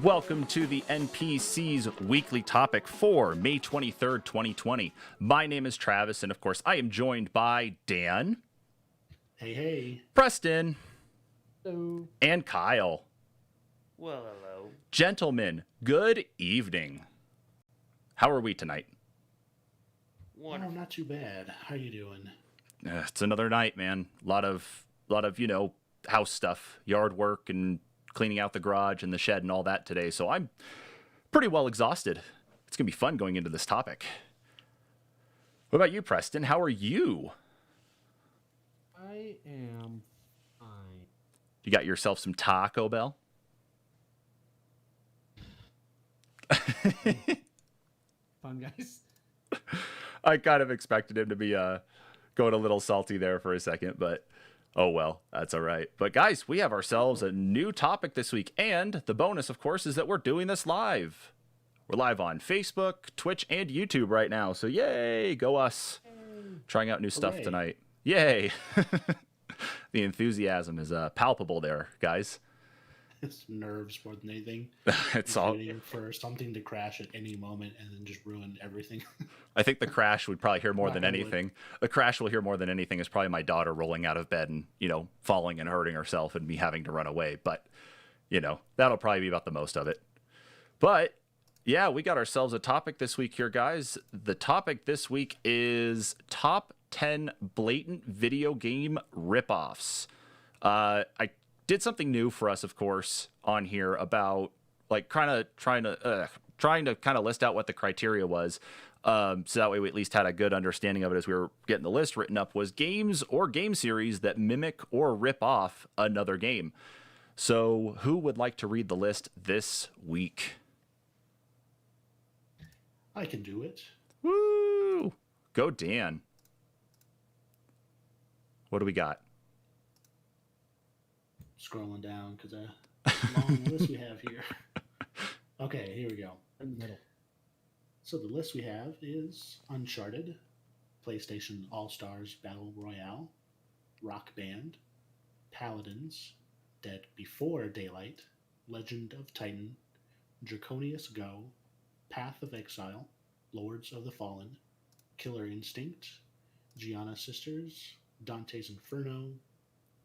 Welcome to the NPCs weekly topic for May 23rd, 2020. My name is Travis, and of course, I am joined by Dan. Hey, hey. Preston. Hello. And Kyle. Well, hello. Gentlemen, good evening. How are we tonight? Wonderful. Oh, not too bad. How you doing? It's another night, man. A lot of house stuff, yard work, and cleaning out the garage and the shed and all that today. So I'm pretty well exhausted. It's going to be fun going into this topic. What about you, Preston? How are you? I am fine. You got yourself some Taco Bell? Fun, guys. I kind of expected him to be going a little salty there for a second, but oh well, that's all right. But guys, we have ourselves a new topic this week, and the bonus, of course, is that we're doing this live. We're live on Facebook, Twitch, and YouTube right now, so yay, go us. Trying out new stuff tonight. Yay. The enthusiasm is palpable there, guys. It's nerves more than anything. It's all waiting for something to crash at any moment and then just ruin everything. I think the crash would probably hear more than anything. The crash will hear more than anything is probably my daughter rolling out of bed and, falling and hurting herself and me having to run away. But, that'll probably be about the most of it. But, yeah, we got ourselves a topic this week here, guys. The topic this week is top 10 blatant video game ripoffs. I did something new for us, of course, on here about like trying to kind of list out what the criteria was. So that way we at least had a good understanding of it as we were getting the list written up, was games or game series that mimic or rip off another game. So who would like to read the list this week? I can do it. Woo! Go, Dan. What do we got? Scrolling down because a long list we have here. Okay, here we go. In the middle. So the list we have is Uncharted, PlayStation All-Stars Battle Royale, Rock Band, Paladins, Dead Before Daylight, Legend of Titan, Draconius Go, Path of Exile, Lords of the Fallen, Killer Instinct, Gianna Sisters, Dante's Inferno,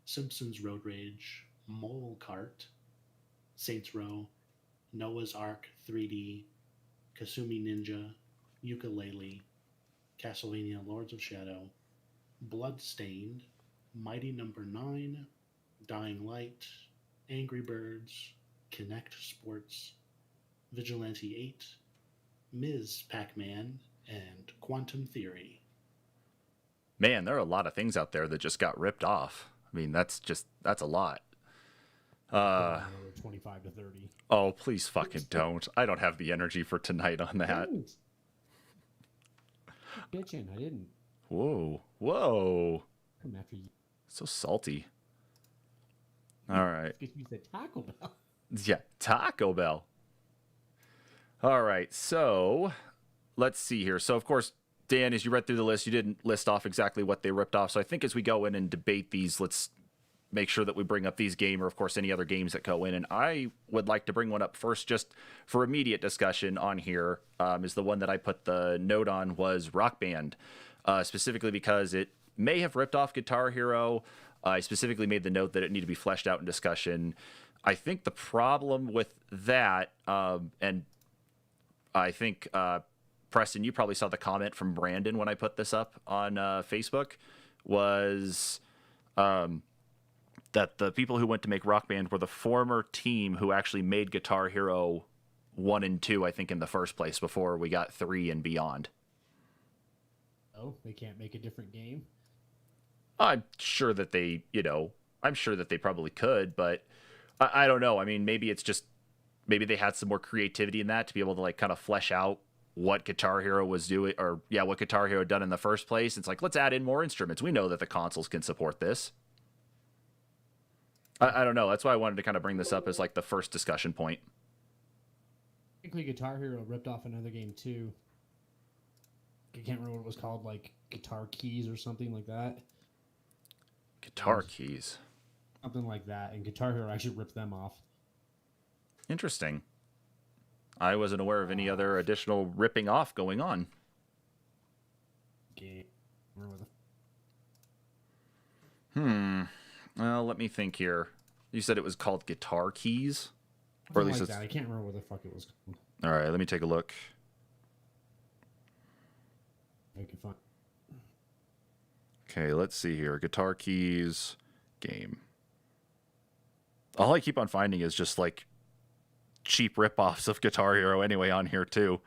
Simpsons Road Rage, Mole Cart, Saints Row, Noah's Ark 3D, Kasumi Ninja, Yooka-Laylee, Castlevania Lords of Shadow, Bloodstained, Mighty Number 9, Dying Light, Angry Birds, Kinect Sports, Vigilante 8, Ms. Pac-Man, and Quantum Theory. Man, there are a lot of things out there that just got ripped off. I mean, that's a lot. 25 to 30. Oh, please fucking don't. I don't have the energy for tonight on that. Bitching, I didn't. Whoa. Come after you. So salty. All right. Because you said Taco Bell. Yeah, Taco Bell. All right, so let's see here. So, of course, Dan, as you read through the list, you didn't list off exactly what they ripped off. So I think as we go in and debate these, let's make sure that we bring up these game or, of course, any other games that go in. And I would like to bring one up first just for immediate discussion on here, is the one that I put the note on was Rock Band, specifically because it may have ripped off Guitar Hero. I specifically made the note that it needed to be fleshed out in discussion. I think the problem with that, and I think... Preston, you probably saw the comment from Brandon when I put this up on Facebook, was that the people who went to make Rock Band were the former team who actually made Guitar Hero 1 and 2, I think, in the first place before we got 3 and beyond. Oh, they can't make a different game? I'm sure that they probably could, but I don't know. I mean, maybe they had some more creativity in that to be able to like kind of flesh out what Guitar Hero was doing, or what Guitar Hero had done in the first place. It's like, let's add in more instruments. We know that the consoles can support this. I don't know. That's why I wanted to kind of bring this up as like the first discussion point. Technically, Guitar Hero ripped off another game too. I can't remember what it was called, like Guitar Keys or something like that. Guitar Keys. Something like that, and Guitar Hero actually ripped them off. Interesting. I wasn't aware of any other additional ripping off going on. Game. Well, let me think here. You said it was called Guitar Keys? Or at least like that. I can't remember what the fuck it was called. All right, let me take a look. I can find. Okay, let's see here. Guitar Keys game. All I keep on finding is just like cheap ripoffs of Guitar Hero anyway on here too.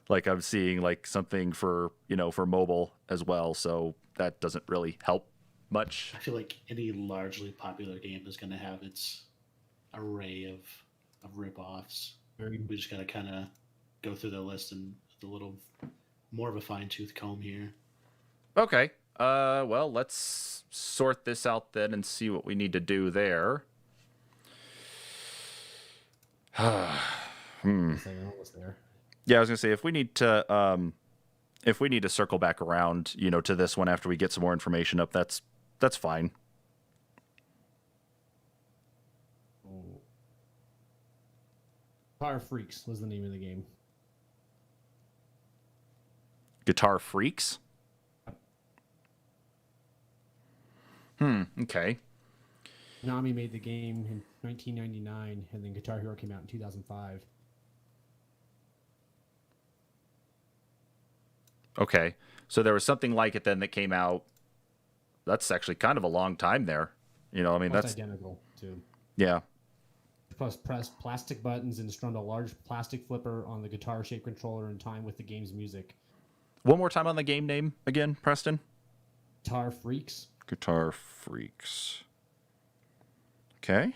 Like I'm seeing like something for, for mobile as well, so that doesn't really help much. I feel like any largely popular game is going to have its array of ripoffs. We just got to kind of go through the list and a little more of a fine-tooth comb here. Okay. Well, let's sort this out then and see what we need to do there. There. Yeah, I was gonna say if we need to circle back around, to this one after we get some more information up, that's fine. Guitar Freaks was the name of the game. Guitar Freaks? Okay. Konami made the game in 1999, and then Guitar Hero came out in 2005. Okay. So there was something like it then that came out. That's actually kind of a long time there. That's identical to. Yeah. Plus pressed plastic buttons and strummed a large plastic flipper on the guitar-shaped controller in time with the game's music. One more time on the game name again, Preston. Guitar Freaks. Guitar Freaks. Okay.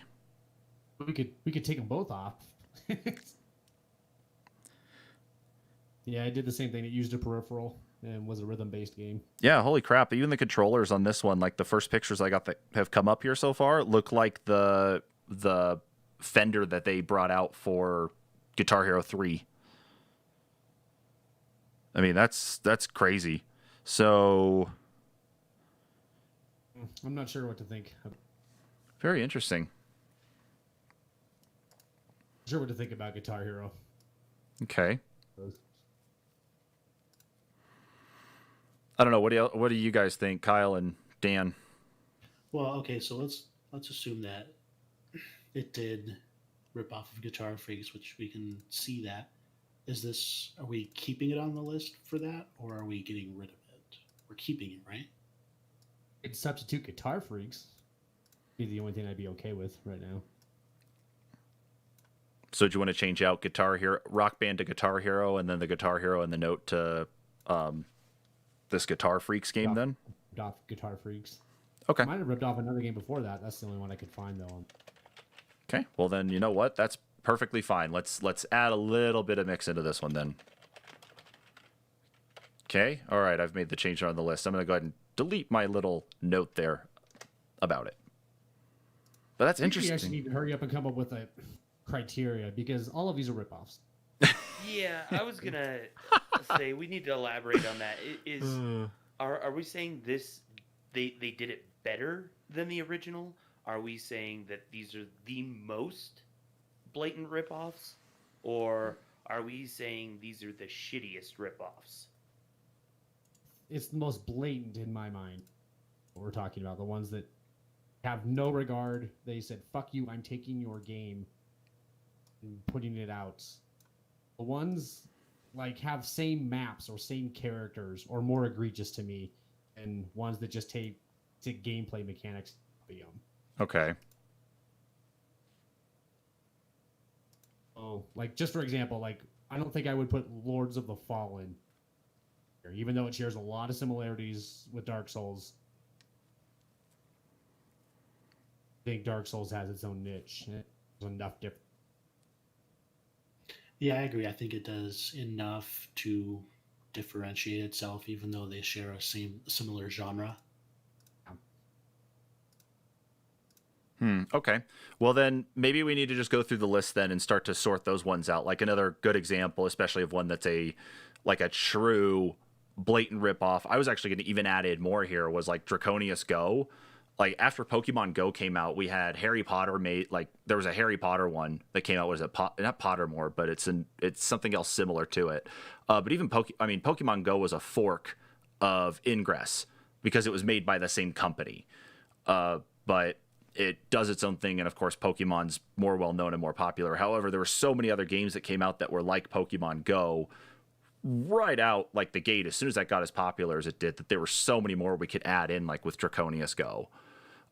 We could take them both off. Yeah, I did the same thing. It used a peripheral and was a rhythm-based game. Yeah, holy crap. Even the controllers on this one, like the first pictures I got that have come up here so far, look like the Fender that they brought out for Guitar Hero 3. I mean, that's crazy. So I'm not sure what to think. Very interesting. Sure what to think about Guitar Hero. Okay. I don't know. What do you guys think, Kyle and Dan? Well, okay, so let's assume that it did rip off of Guitar Freaks, which we can see that. Are we keeping it on the list for that, or are we getting rid of it? We're keeping it, right? It's substitute Guitar Freaks. Be the only thing I'd be okay with right now. So do you want to change out Guitar Hero, Rock Band to Guitar Hero, and then the Guitar Hero and the note to this Guitar Freaks game then? Ripped off Guitar Freaks. Okay. I might have ripped off another game before that. That's the only one I could find though. Okay. Well then, you know what? That's perfectly fine. Let's add a little bit of mix into this one then. Okay. All right. I've made the change on the list. I'm going to go ahead and delete my little note there about it. But that's interesting. You actually need to hurry up and come up with a criteria because all of these are ripoffs. Yeah, I was gonna say we need to elaborate on that. Are we saying this? They did it better than the original? Are we saying that these are the most blatant ripoffs, or are we saying these are the shittiest ripoffs? It's the most blatant in my mind. What we're talking about, the ones that have no regard. They said, "Fuck you! I'm taking your game and putting it out." The ones like have same maps or same characters or more egregious to me, and ones that just take gameplay mechanics. Okay. Oh, like just for example, like I don't think I would put Lords of the Fallen here, even though it shares a lot of similarities with Dark Souls. I think Dark Souls has its own niche. There's enough different. Yeah, I agree. I think it does enough to differentiate itself, even though they share a similar genre. Okay. Well, then maybe we need to just go through the list then and start to sort those ones out. Like another good example, especially of one that's a true blatant ripoff. I was actually going to even add in more here was like Draconius Go. like after Pokemon Go came out, we had Harry Potter made, like there was a Harry Potter one that came out. Was it not Pottermore, but it's something else similar to it. But even Pokemon Go was a fork of Ingress because it was made by the same company. But it does its own thing, and of course Pokemon's more well known and more popular. However, there were so many other games that came out that were like Pokemon Go right out like the gate as soon as that got as popular as it did, that there were so many more we could add in, like with Draconius Go.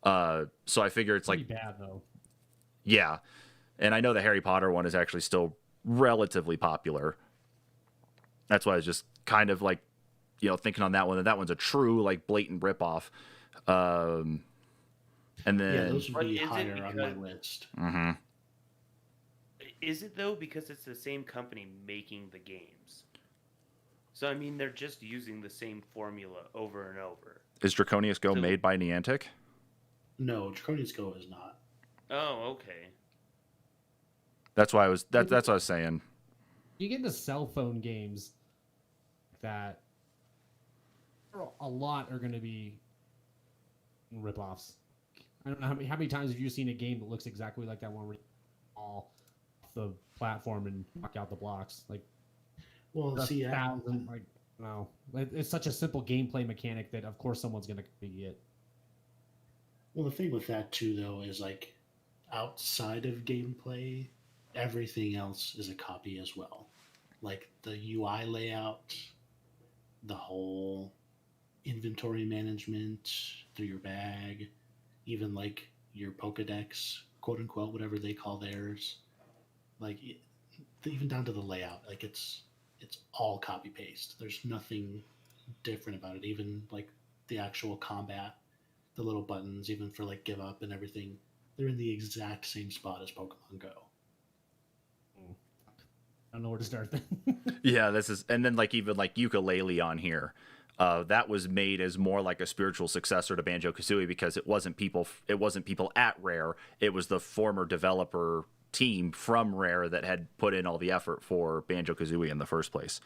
So I figure it's Pretty like bad though. Yeah, and I know the Harry Potter one is actually still relatively popular. That's why I was just kind of like, thinking on that one, that one's a true like blatant ripoff. And then those would be But is it higher on my because- list. Mhm. Is it though, because it's the same company making the games? So I mean, they're just using the same formula over and over. Is Draconius Go So- made by Niantic? No, Draconius Go is not. Oh, okay. That's why I was that's what I was saying. You get into cell phone games that a lot are going to be ripoffs. I don't know how many times have you seen a game that looks exactly like that one where you all off the platform and knock out the blocks? Like, Well, see, like, no, it's such a simple gameplay mechanic that of course someone's going to copy it. well, the thing with that too, though, is like outside of gameplay, everything else is a copy as well. Like the UI layout, the whole inventory management through your bag, even like your Pokedex, quote unquote, whatever they call theirs. Like even down to the layout, like it's all copy paste. There's nothing different about it. Even like the actual combat, the little buttons, even for like give up and everything, they're in the exact same spot as Pokemon Go. I don't know where to start then. Yeah, and then like even like Ukulele on here. That was made as more like a spiritual successor to Banjo-Kazooie because it wasn't people at Rare. It was the former developer team from Rare that had put in all the effort for Banjo-Kazooie in the first place.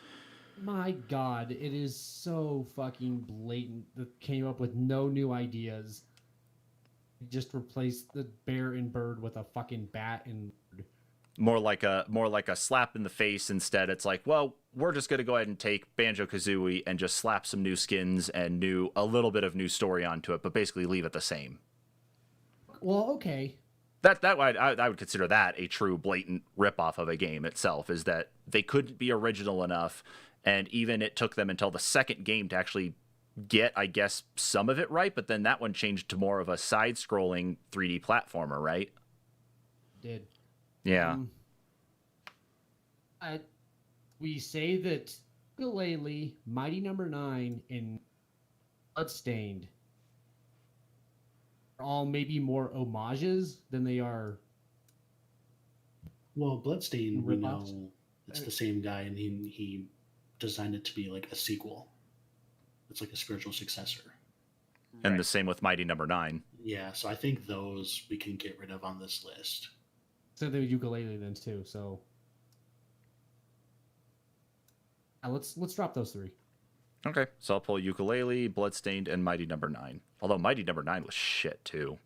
My God, it is so fucking blatant that came up with no new ideas. Just replaced the bear and bird with a fucking bat and More like a slap in the face instead. It's like, well, we're just gonna go ahead and take Banjo-Kazooie and just slap some new skins and a little bit of new story onto it, but basically leave it the same. well, okay. I would consider that a true blatant ripoff of a game itself, is that they couldn't be original enough, and even it took them until the second game to actually get, I guess, some of it right, but then that one changed to more of a side-scrolling 3D platformer, right? Did. Yeah. We say that Ukulele, Mighty Number 9, and Bloodstained are all maybe more homages than they are. Well, Bloodstained, we Ripoffs? know it's the same guy, and he designed it to be like a sequel. It's like a spiritual successor. And Right. the same with Mighty Number 9. Yeah, so I think those we can get rid of on this list. So they Ukulele then too. So let's drop those three. Okay, so I'll pull Ukulele, Bloodstained, and Mighty Number 9. Although Mighty Number 9 was shit, too.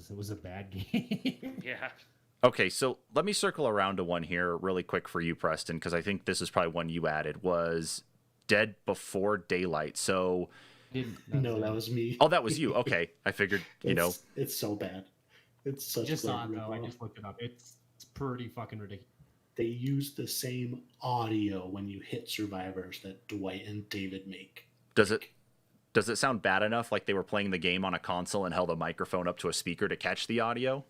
It was a bad game. Yeah. Okay, so let me circle around to one here really quick for you, Preston, because I think this is probably one you added, was Dead Before Daylight. So, No, that was me. oh, that was you. Okay, I figured, It's so bad. It's such just a saw it though. I ripoff. just looked it up. It's pretty fucking ridiculous. They use the same audio when you hit survivors that Dwight and David make. does it sound bad enough like they were playing the game on a console and held a microphone up to a speaker to catch the audio?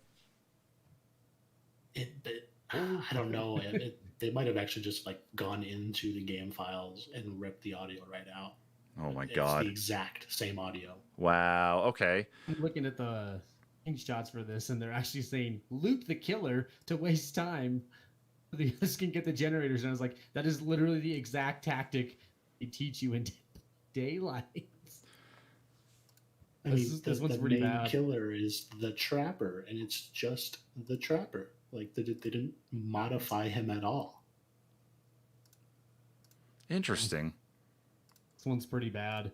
I don't know. They might have actually just like gone into the game files and ripped the audio right out. Oh my It's god. the exact same audio. Wow, okay. I'm looking at the shots for this, and they're actually saying loop the killer to waste time. The others can get the generators, and I was like, that is literally the exact tactic they teach you in Daylight. I This mean, is- this the one's pretty main bad. killer is the Trapper, and it's just the Trapper. Like they didn't modify him at all. Interesting. This one's pretty bad.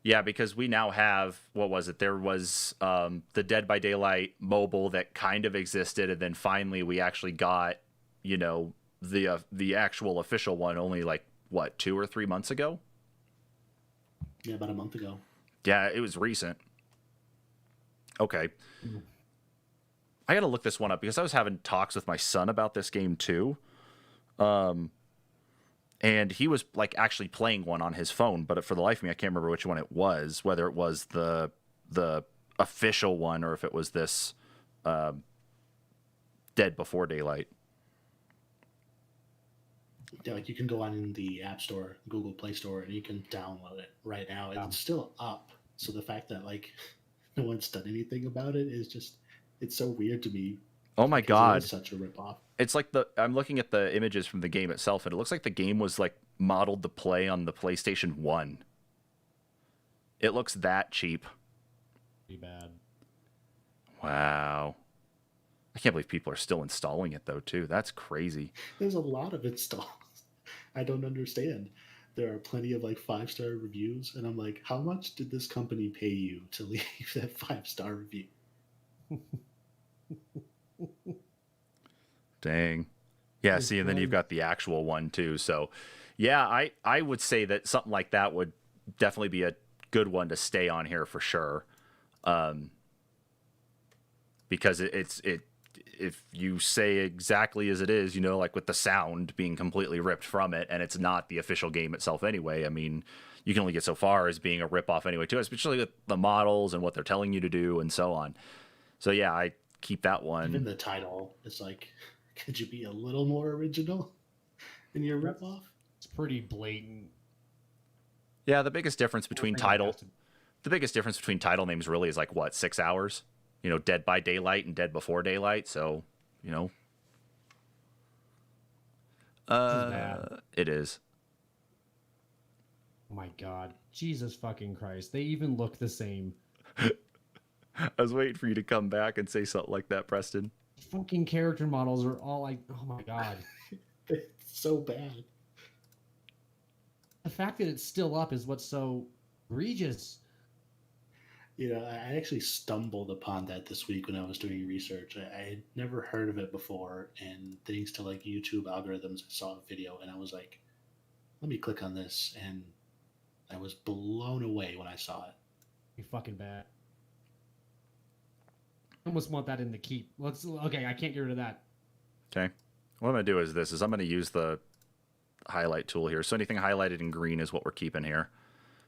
Yeah, because we now have, what was it? There was the Dead by Daylight mobile that kind of existed, and then finally we actually got, you know, the actual official one only like what, 2 or 3 months ago? Yeah, about a month ago. Yeah, it was recent. Okay. I got to look this one up because I was having talks with my son about this game too. And he was like actually playing one on his phone, but for the life of me, I can't remember which one it was, whether it was the official one or if it was this Dead Before Daylight. Yeah, like you can go on the App Store, Google Play Store, and you can download it right now. It's still up. So the fact that like no one's done anything about it is just, it's so weird to me. Oh my because God. it is such a ripoff. It's like I'm looking at the images from the game itself, and it looks like the game was like modeled to play on the PlayStation 1. It looks that cheap. Pretty bad. Wow. I can't believe people are still installing it though, too. That's crazy. There's a lot of installs. I don't understand. There are plenty of like 5-star reviews, and I'm like, how much did this company pay you to leave that 5-star review? Dang. Yeah, see, and then you've got the actual one too. So, yeah, I would say that something like that would definitely be a good one to stay on here for sure. Because it's if you say exactly as it is, you know, like with the sound being completely ripped from it, and it's not the official game itself anyway. I mean, you can only get so far as being a ripoff anyway too, especially with the models and what they're telling you to do and so on. So yeah, I keep that one. Even the title is like, could you be a little more original in your ripoff? It's pretty blatant. Yeah, the biggest difference between title names really is like what, 6 hours? You know, Dead by Daylight and Dead Before Daylight. So, you know, it is. Oh my God, Jesus fucking Christ! They even look the same. I was waiting for you to come back and say something like that, Preston. Fucking character models are all like, oh my God. It's so bad. The fact that it's still up is what's so egregious. You know, I actually stumbled upon that this week when I was doing research. I had never heard of it before, and thanks to like YouTube algorithms, I saw a video and I was like, let me click on this, and I was blown away when I saw it. You're fucking bad. I almost want that in the keep. Okay, I can't get rid of that. Okay. What I'm going to do is I'm going to use the highlight tool here. So anything highlighted in green is what we're keeping here.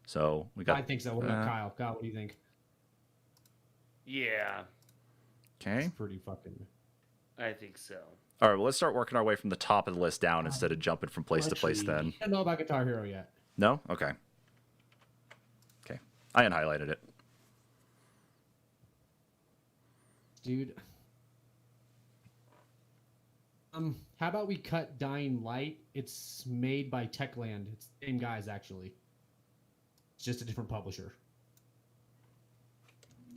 So we got. I think so. What about Kyle? Kyle, what do you think? Yeah, Okay. It's pretty fucking. I think so. All right. Well, let's start working our way from the top of the list down instead of jumping from place to place. Then. I don't know about Guitar Hero yet. No. Okay. Okay. I unhighlighted it. Dude. How about we cut Dying Light? It's made by Techland. It's the same guys, actually. It's just a different publisher.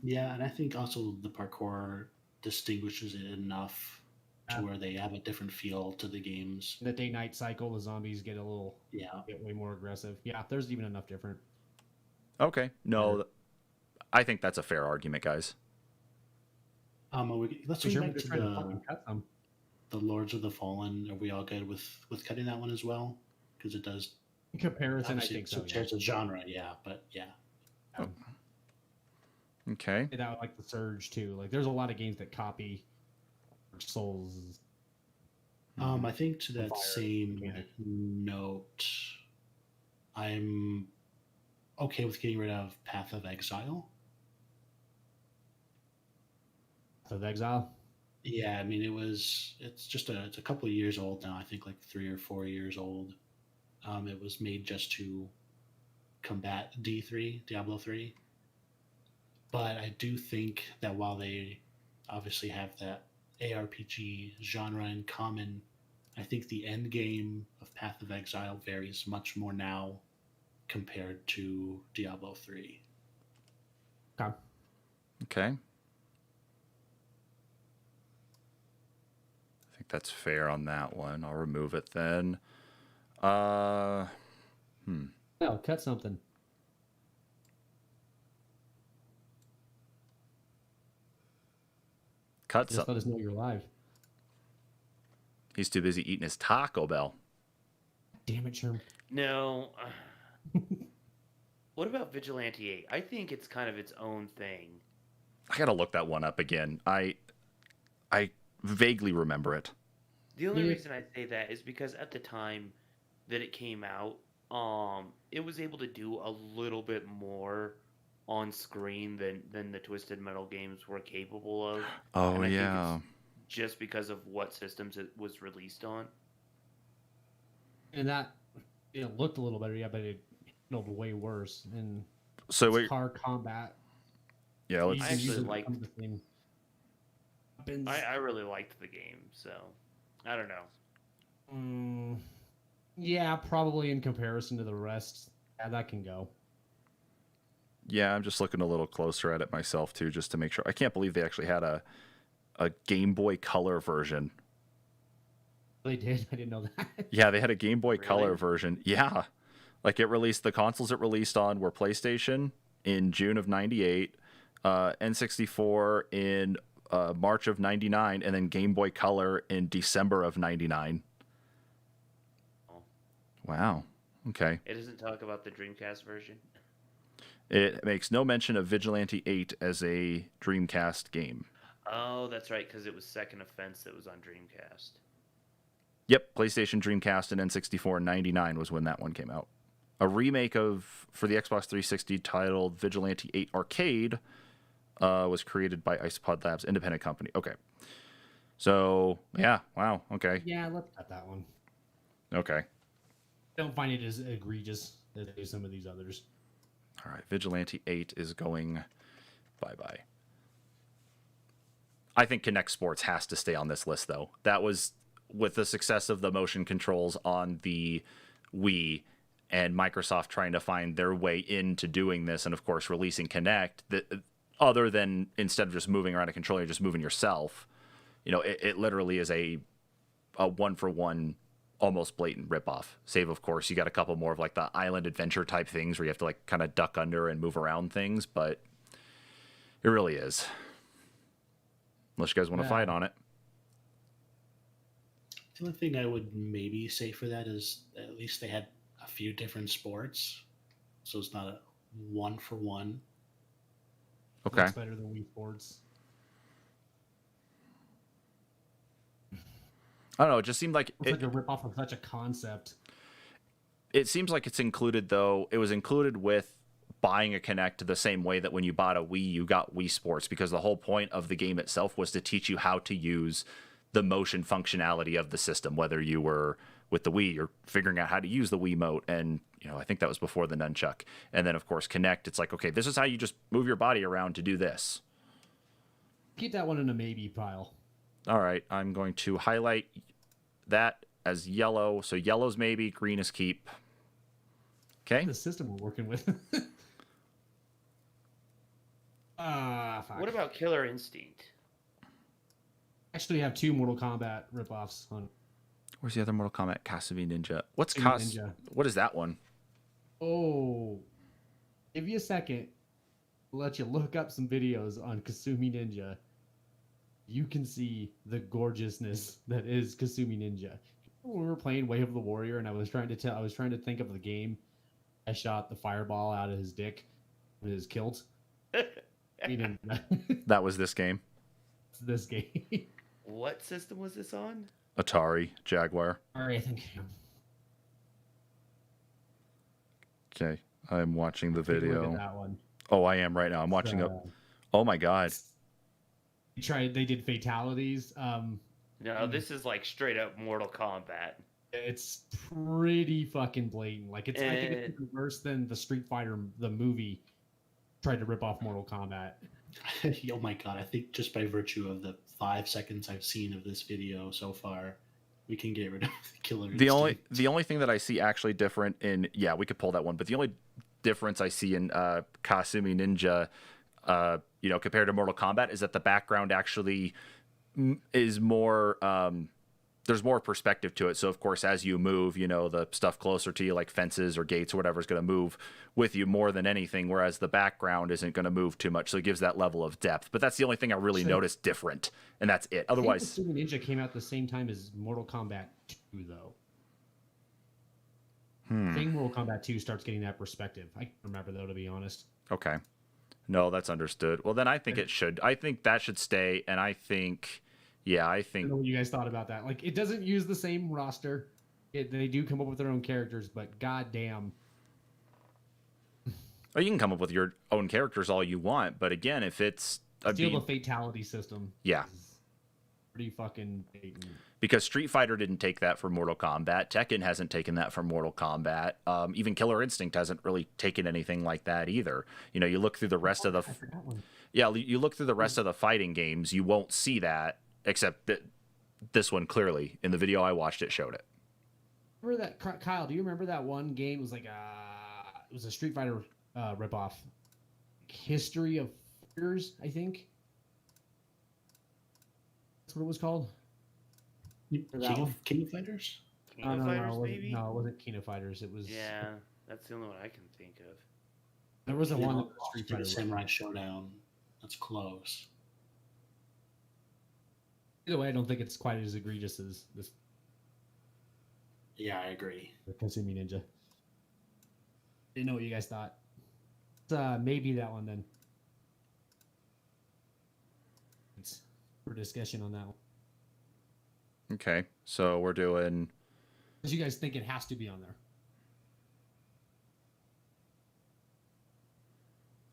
Yeah, and I think also the parkour distinguishes it enough to where they have a different feel to the games. The day-night cycle, the zombies get way more aggressive. Yeah, there's even enough different. Okay. No, I think that's a fair argument, guys. Let's For go sure, back we're to trying to fucking cut them. the Lords of the Fallen. Are we all good with cutting that one as well? Because it does. In comparison, I Obviously, think so. There's a genre, yeah, but yeah. Okay. That like the Surge too. Like, there's a lot of games that copy Souls. I think to that Fire same mechanic. note, I'm okay with getting rid of Path of Exile. Of Exile. Yeah, I mean it's a couple of years old now. I think like 3 or 4 years old. It was made just to combat Diablo 3. But I do think that while they obviously have that ARPG genre in common, I think the end game of Path of Exile varies much more now compared to Diablo 3. Okay. Okay. I think that's fair on that one. I'll remove it then. No, cut something. Cut Just let some. us know you're live. He's too busy eating his Taco Bell. Damn it, Sherm. No. What about Vigilante 8? I think it's kind of its own thing. I gotta look that one up again. I vaguely remember it. The only reason I say that is because at the time that it came out, it was able to do a little bit more on screen than the Twisted Metal games were capable of. Oh, and I yeah. think it's just because of what systems it was released on. And that it looked a little better, yeah, but it handled way worse. And So wait, car combat. yeah, let's. I actually usually liked- come with the same weapons. I really liked the game, so I don't know. Yeah, probably in comparison to the rest. Yeah, that can go. Yeah, I'm just looking a little closer at it myself too, just to make sure. I can't believe they actually had a Game Boy Color version. They did. I didn't know that. Yeah, they had a Game Boy Color Really? version. Yeah, like it released. The consoles it released on were PlayStation in June of '98, N64 in March of '99, and then Game Boy Color in December of '99. Oh. Wow. Okay. It doesn't talk about the Dreamcast version. It makes no mention of Vigilante 8 as a Dreamcast game. Oh, that's right, because it was Second Offense that was on Dreamcast. Yep, PlayStation, Dreamcast, and N64 in '99 was when that one came out. A remake for the Xbox 360 titled Vigilante 8 Arcade was created by Isopod Labs, independent company. Okay. So, yeah, wow, okay. Yeah, let's cut that one. Okay. Don't find it as egregious as some of these others. All right, Vigilante 8 is going bye-bye. I think Kinect Sports has to stay on this list, though. That was with the success of the motion controls on the Wii and Microsoft trying to find their way into doing this, and of course releasing Kinect, other than instead of just moving around a controller, you're just moving yourself. You know, it literally is a one-for-one, almost blatant ripoff. Save, of course, you got a couple more of like the island adventure type things where you have to like kind of duck under and move around things, but it really is. Unless you guys want to fight on it. The only thing I would maybe say for that is at least they had a few different sports, so it's not a one for one. Okay. Looks better than Wii Sports. I don't know. It just seemed like It's like a ripoff of such a concept. it seems like it's included, though. It was included with buying a Kinect the same way that when you bought a Wii, you got Wii Sports, because the whole point of the game itself was to teach you how to use the motion functionality of the system. Whether you were with the Wii, you're figuring out how to use the Wiimote, and I think that was before the nunchuck. And then, of course, Kinect. It's like, okay, this is how you just move your body around to do this. Keep that one in a maybe pile. All right, I'm going to highlight that as yellow. So yellow's maybe, green is keep. Okay. The system we're working with. Fuck. What about Killer Instinct? Actually, have two Mortal Kombat ripoffs on. Where's the other Mortal Kombat? Kasumi Ninja. What's Kasumi Ninja. What is that one? Oh, give you a second. I'll let you look up some videos on Kasumi Ninja. You can see the gorgeousness that is Kasumi Ninja. When we were playing Way of the Warrior, and I was trying to think of the game. I shot the fireball out of his dick with his kilt. That was this game. This game. What system was this on? Atari Jaguar. All right, I think. Okay, I'm watching the Take a look video. at that one. Oh, I am right now. I'm watching it. Oh my god. They did fatalities. No, this is like straight up Mortal Kombat. It's pretty fucking blatant. Like I think it's even worse than the Street Fighter the movie tried to rip off Mortal Kombat. Oh my god, I think just by virtue of the 5 seconds I've seen of this video so far, we can get rid of the Killer Instinct. The only thing that I see actually different in we could pull that one, but the only difference I see in Kasumi Ninja compared to Mortal Kombat is that the background actually is more there's more perspective to it. So of course, as you move, the stuff closer to you, like fences or gates or whatever, is going to move with you more than anything. Whereas the background isn't going to move too much, so it gives that level of depth. But that's the only thing I really noticed different, and that's it. Otherwise, Super Ninja came out the same time as Mortal Kombat 2, though. I think Mortal Kombat 2 starts getting that perspective. I can't remember, though, to be honest. Okay, no, that's understood. Well, then I think it should. I think that should stay, and I think. Yeah, I I think. don't know what you guys thought about that. Like, it doesn't use the same roster. They do come up with their own characters, but goddamn. Well, you can come up with your own characters all you want, but again, if it's Still the fatality system. Yeah. Is pretty fucking blatant. Because Street Fighter didn't take that from Mortal Kombat. Tekken hasn't taken that from Mortal Kombat. Even Killer Instinct hasn't really taken anything like that either. You look through the rest of the. I forgot one. Yeah, you look through the rest of the fighting games, you won't see that, except that this one clearly in the video I watched it showed it. Remember that, Kyle? Do you remember that one game? It was like it was a Street Fighter ripoff. History of Fighters, I think. That's what it was called. King of Fighters? King of Fighters, maybe? No, it wasn't King of Fighters. It was. Yeah, that's the only one I can think of. There was a one that was Street Street Fighter. Samurai Showdown. That's close. Either way, I don't think it's quite as egregious as this Yeah, I agree. Kasumi Ninja. Didn't know what you guys thought. Maybe that one then. It's for discussion on that one. Okay, so we're doing. Because you guys think it has to be on there.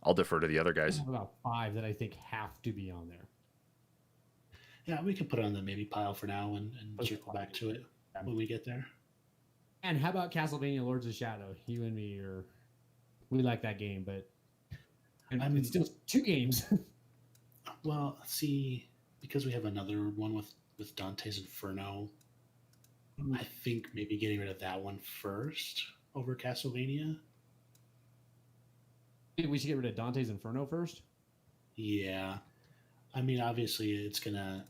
I'll defer to the other I guys. have about 5 that I think have to be on there. Yeah, we could put it on the maybe pile for now and Okay. circle back to it when we get there. And how about Castlevania Lords of Shadow? You and me we like that game, but it's still 2 games. Well, see, because we have another one with Dante's Inferno, I think maybe getting rid of that one first over Castlevania. We should get rid of Dante's Inferno first. Yeah. I mean, obviously it's going to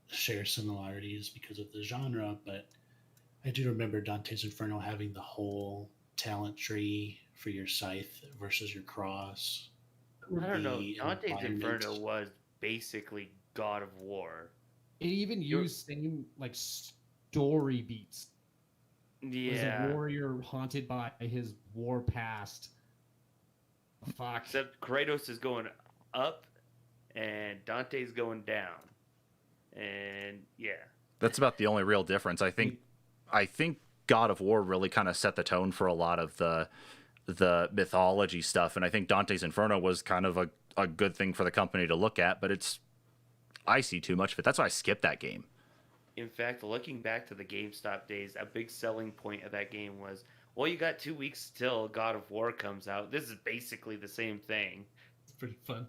share similarities because of the genre, but I do remember Dante's Inferno having the whole talent tree for your scythe versus your cross. I don't know. The Dante's environment. Inferno was basically God of War. It even used same like story beats. Yeah. As a warrior haunted by his war past. Fuck. Except Kratos is going up and Dante's going down. And yeah. That's about the only real difference. I think God of War really kind of set the tone for a lot of the mythology stuff, and I think Dante's Inferno was kind of a good thing for the company to look at, but I see too much of it. That's why I skipped that game. In fact, looking back to the GameStop days, a big selling point of that game was, well, you got 2 weeks till God of War comes out. This is basically the same thing. It's pretty fun.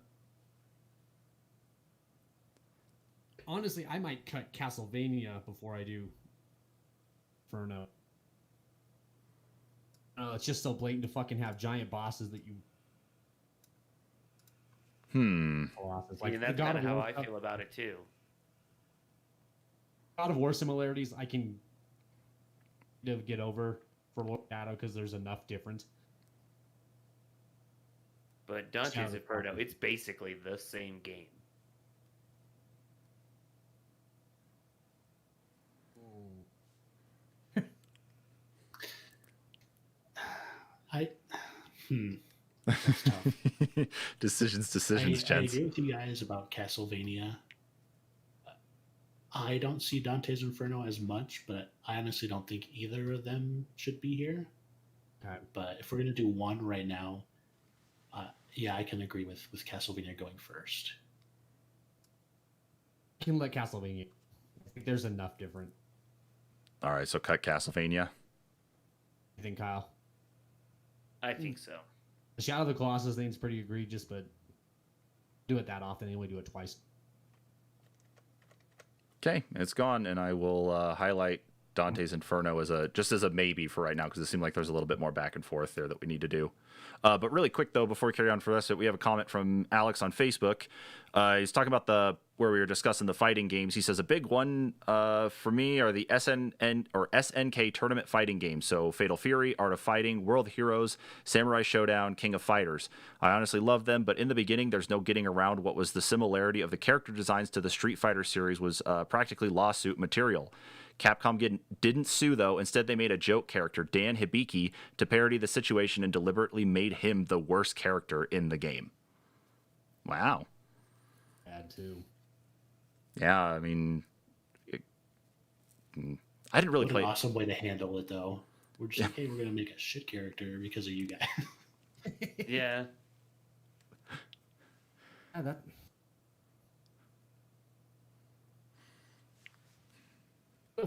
Honestly, I might cut Castlevania before I do Inferno. It's just so blatant to fucking have giant bosses that you. Bosses. I mean, that's kind of how I feel about it too. God of War similarities, I can get over for Lord Shadow because there's enough difference. But Dante's Inferno, it's basically the same game. That's tough. Decisions, I gents. agree with you guys about Castlevania. I don't see Dante's Inferno as much, but I honestly don't think either of them should be here. Okay. But if we're going to do one right now, yeah, I can agree with Castlevania going first. I can let Castlevania. I think there's enough different. All right, so cut Castlevania. I think, Kyle. I think so. The Shadow of the Colossus thing's pretty egregious, but do it that often. They only do it twice. Okay, it's gone, and I will highlight Dante's Inferno as a maybe for right now, because it seemed like there's a little bit more back and forth there that we need to do. But really quick, though, before we carry on for the rest of it, we have a comment from Alex on Facebook. He's talking about where we were discussing the fighting games, he says a big one for me are the SNK tournament fighting games. So Fatal Fury, Art of Fighting, World Heroes, Samurai Showdown, King of Fighters. I honestly love them, but in the beginning, there's no getting around what was the similarity of the character designs to the Street Fighter series was practically lawsuit material. Capcom didn't sue, though. Instead, they made a joke character, Dan Hibiki, to parody the situation and deliberately made him the worst character in the game. Wow. Bad, too. Yeah, I mean, I didn't really What play. an awesome way to handle it, though. We're just like, hey, we're going to make a shit character because of you guys. Yeah. That...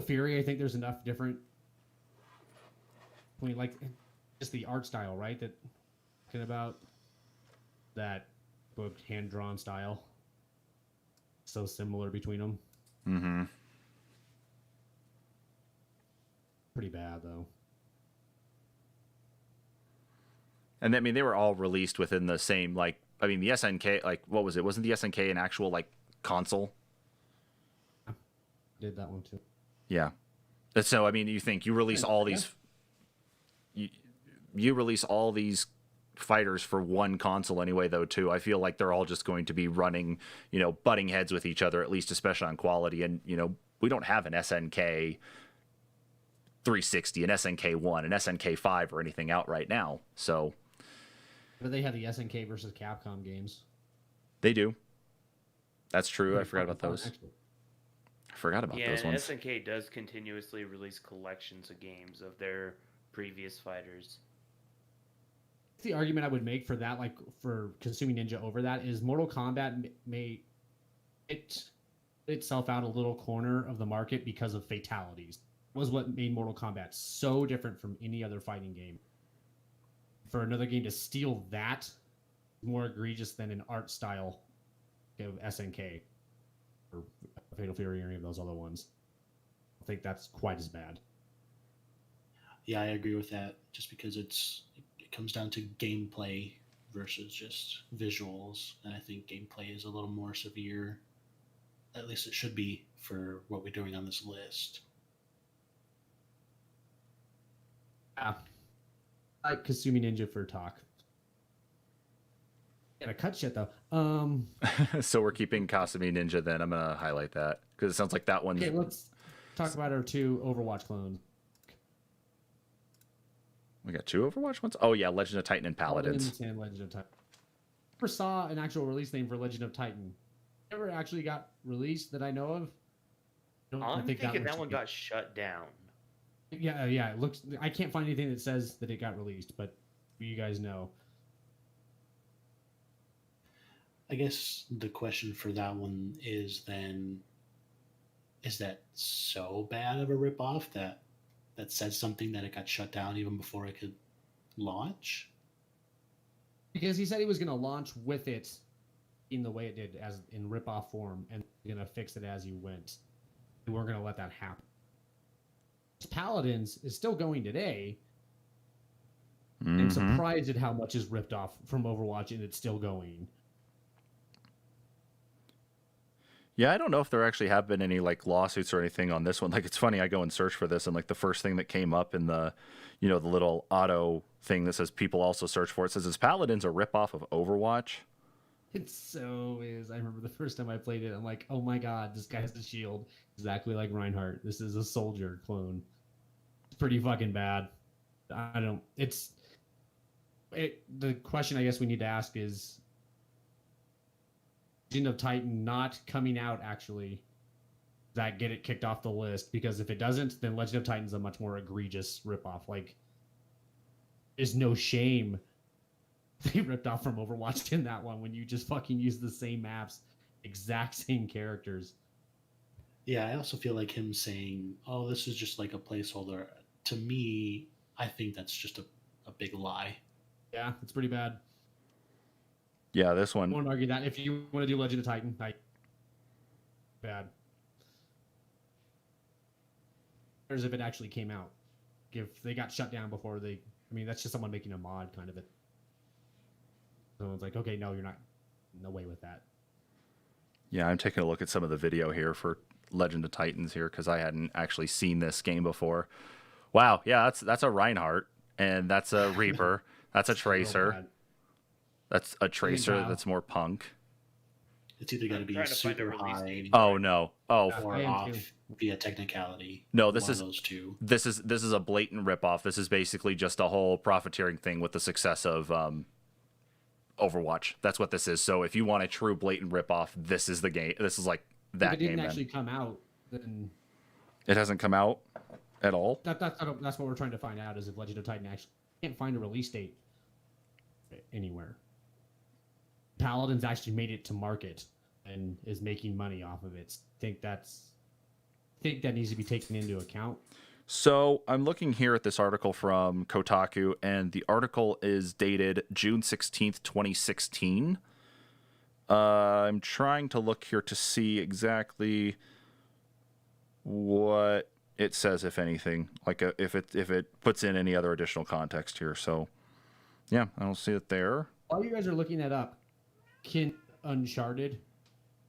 Fury, I think there's enough different. I mean, like, just the art style, right? That talking about that book hand drawn style. So similar between them. Mm-hmm. Pretty bad though. And I mean, they were all released within the same, like, I mean, the SNK, like, what was it? Wasn't the SNK an actual, like, console? Did that one too. Yeah. So, I mean, you think you release all these, you release all these fighters for one console anyway, though, too. I feel like they're all just going to be running, you know, butting heads with each other, at least especially on quality. And, you know, we don't have an SNK 360, an SNK 1, an SNK 5 or anything out right now. So. But they have the SNK versus Capcom games. They do. That's true. I forgot about those. Actually. I forgot about Yeah, those and ones. SNK does continuously release collections of games of their previous fighters. The argument I would make for that, like for Consuming Ninja over that, is Mortal Kombat may itself out a little corner of the market because of fatalities. Was what made Mortal Kombat so different from any other fighting game. For another game to steal that, more egregious than an art style of SNK or Fatal Fury or any of those other ones. I think that's quite as bad. Yeah, I agree with that. Just because it comes down to gameplay versus just visuals, and I think gameplay is a little more severe. At least it should be for what we're doing on this list. Yeah. I like Kasumi Ninja for talk. Gotta cut shit though. So we're keeping Kasumi Ninja then. I'm going to highlight that because it sounds like that one's... Okay, let's talk about our two Overwatch clones. We got two Overwatch ones? Oh, yeah, Legend of Titan and Paladins. And Legend of Titan. Never saw an actual release name for Legend of Titan. Never actually got released that I know of. I'm thinking that one got shut down. Yeah, it looks. I can't find anything that says that it got released, but you guys know. I guess the question for that one is then, is that so bad of a ripoff that says something that it got shut down even before it could launch? Because he said he was going to launch with it in the way it did, as in ripoff form, and going to fix it as you went. We weren't going to let that happen. Paladins is still going today. Mm-hmm. I'm surprised at how much is ripped off from Overwatch, and it's still going. Yeah, I don't know if there actually have been any like lawsuits or anything on this one. Like, it's funny, I go and search for this, and like the first thing that came up in the, you know, the little auto thing that says people also search for it says, "Is Paladins a ripoff of Overwatch?" It so is. I remember the first time I played it, I'm like, oh my god, this guy has a shield exactly like Reinhardt. This is a soldier clone. It's pretty fucking bad. I don't. The question I guess we need to ask is, Legend of Titan not coming out actually, does that get it kicked off the list? Because if it doesn't, then Legend of Titan's a much more egregious ripoff. Like, there's no shame they ripped off from Overwatch in that one when you just fucking use the same maps, exact same characters. Yeah, I also feel like him saying, oh, this is just like a placeholder. To me, I think that's just a big lie. Yeah, it's pretty bad. Yeah, this one. I won't argue that. If you want to do Legend of Titan, bad. Or if it actually came out. If they got shut down before they... I mean, that's just someone making a mod kind of it. Someone's like, okay, no, you're not... No way with that. Yeah, I'm taking a look at some of the video here for Legend of Titans here because I hadn't actually seen this game before. Wow, yeah, that's a Reinhardt, and that's a Reaper, that's a It's real Tracer, bad. that's a Tracer Wow. that's more punk. It's either going to I'm be trying to find a super release high date. Oh no, oh I or am off too. via technicality. no, One this of is those two. this is a blatant ripoff. This is basically just a whole profiteering thing with the success of Overwatch. That's what this is. So if you want a true blatant ripoff, this is the game. This is like If that it didn't game. actually Then come out, then it hasn't come out at all. that's what we're trying to find out is if Legend of Titan actually can't find a release date anywhere. Paladins actually made it to market and is making money off of it. Think that needs to be taken into account. So I'm looking here at this article from Kotaku, and the article is dated June 16th, 2016. I'm trying to look here to see exactly what it says, if anything, like if it puts in any other additional context here. So, yeah, I don't see it there. While you guys are looking that up, Uncharted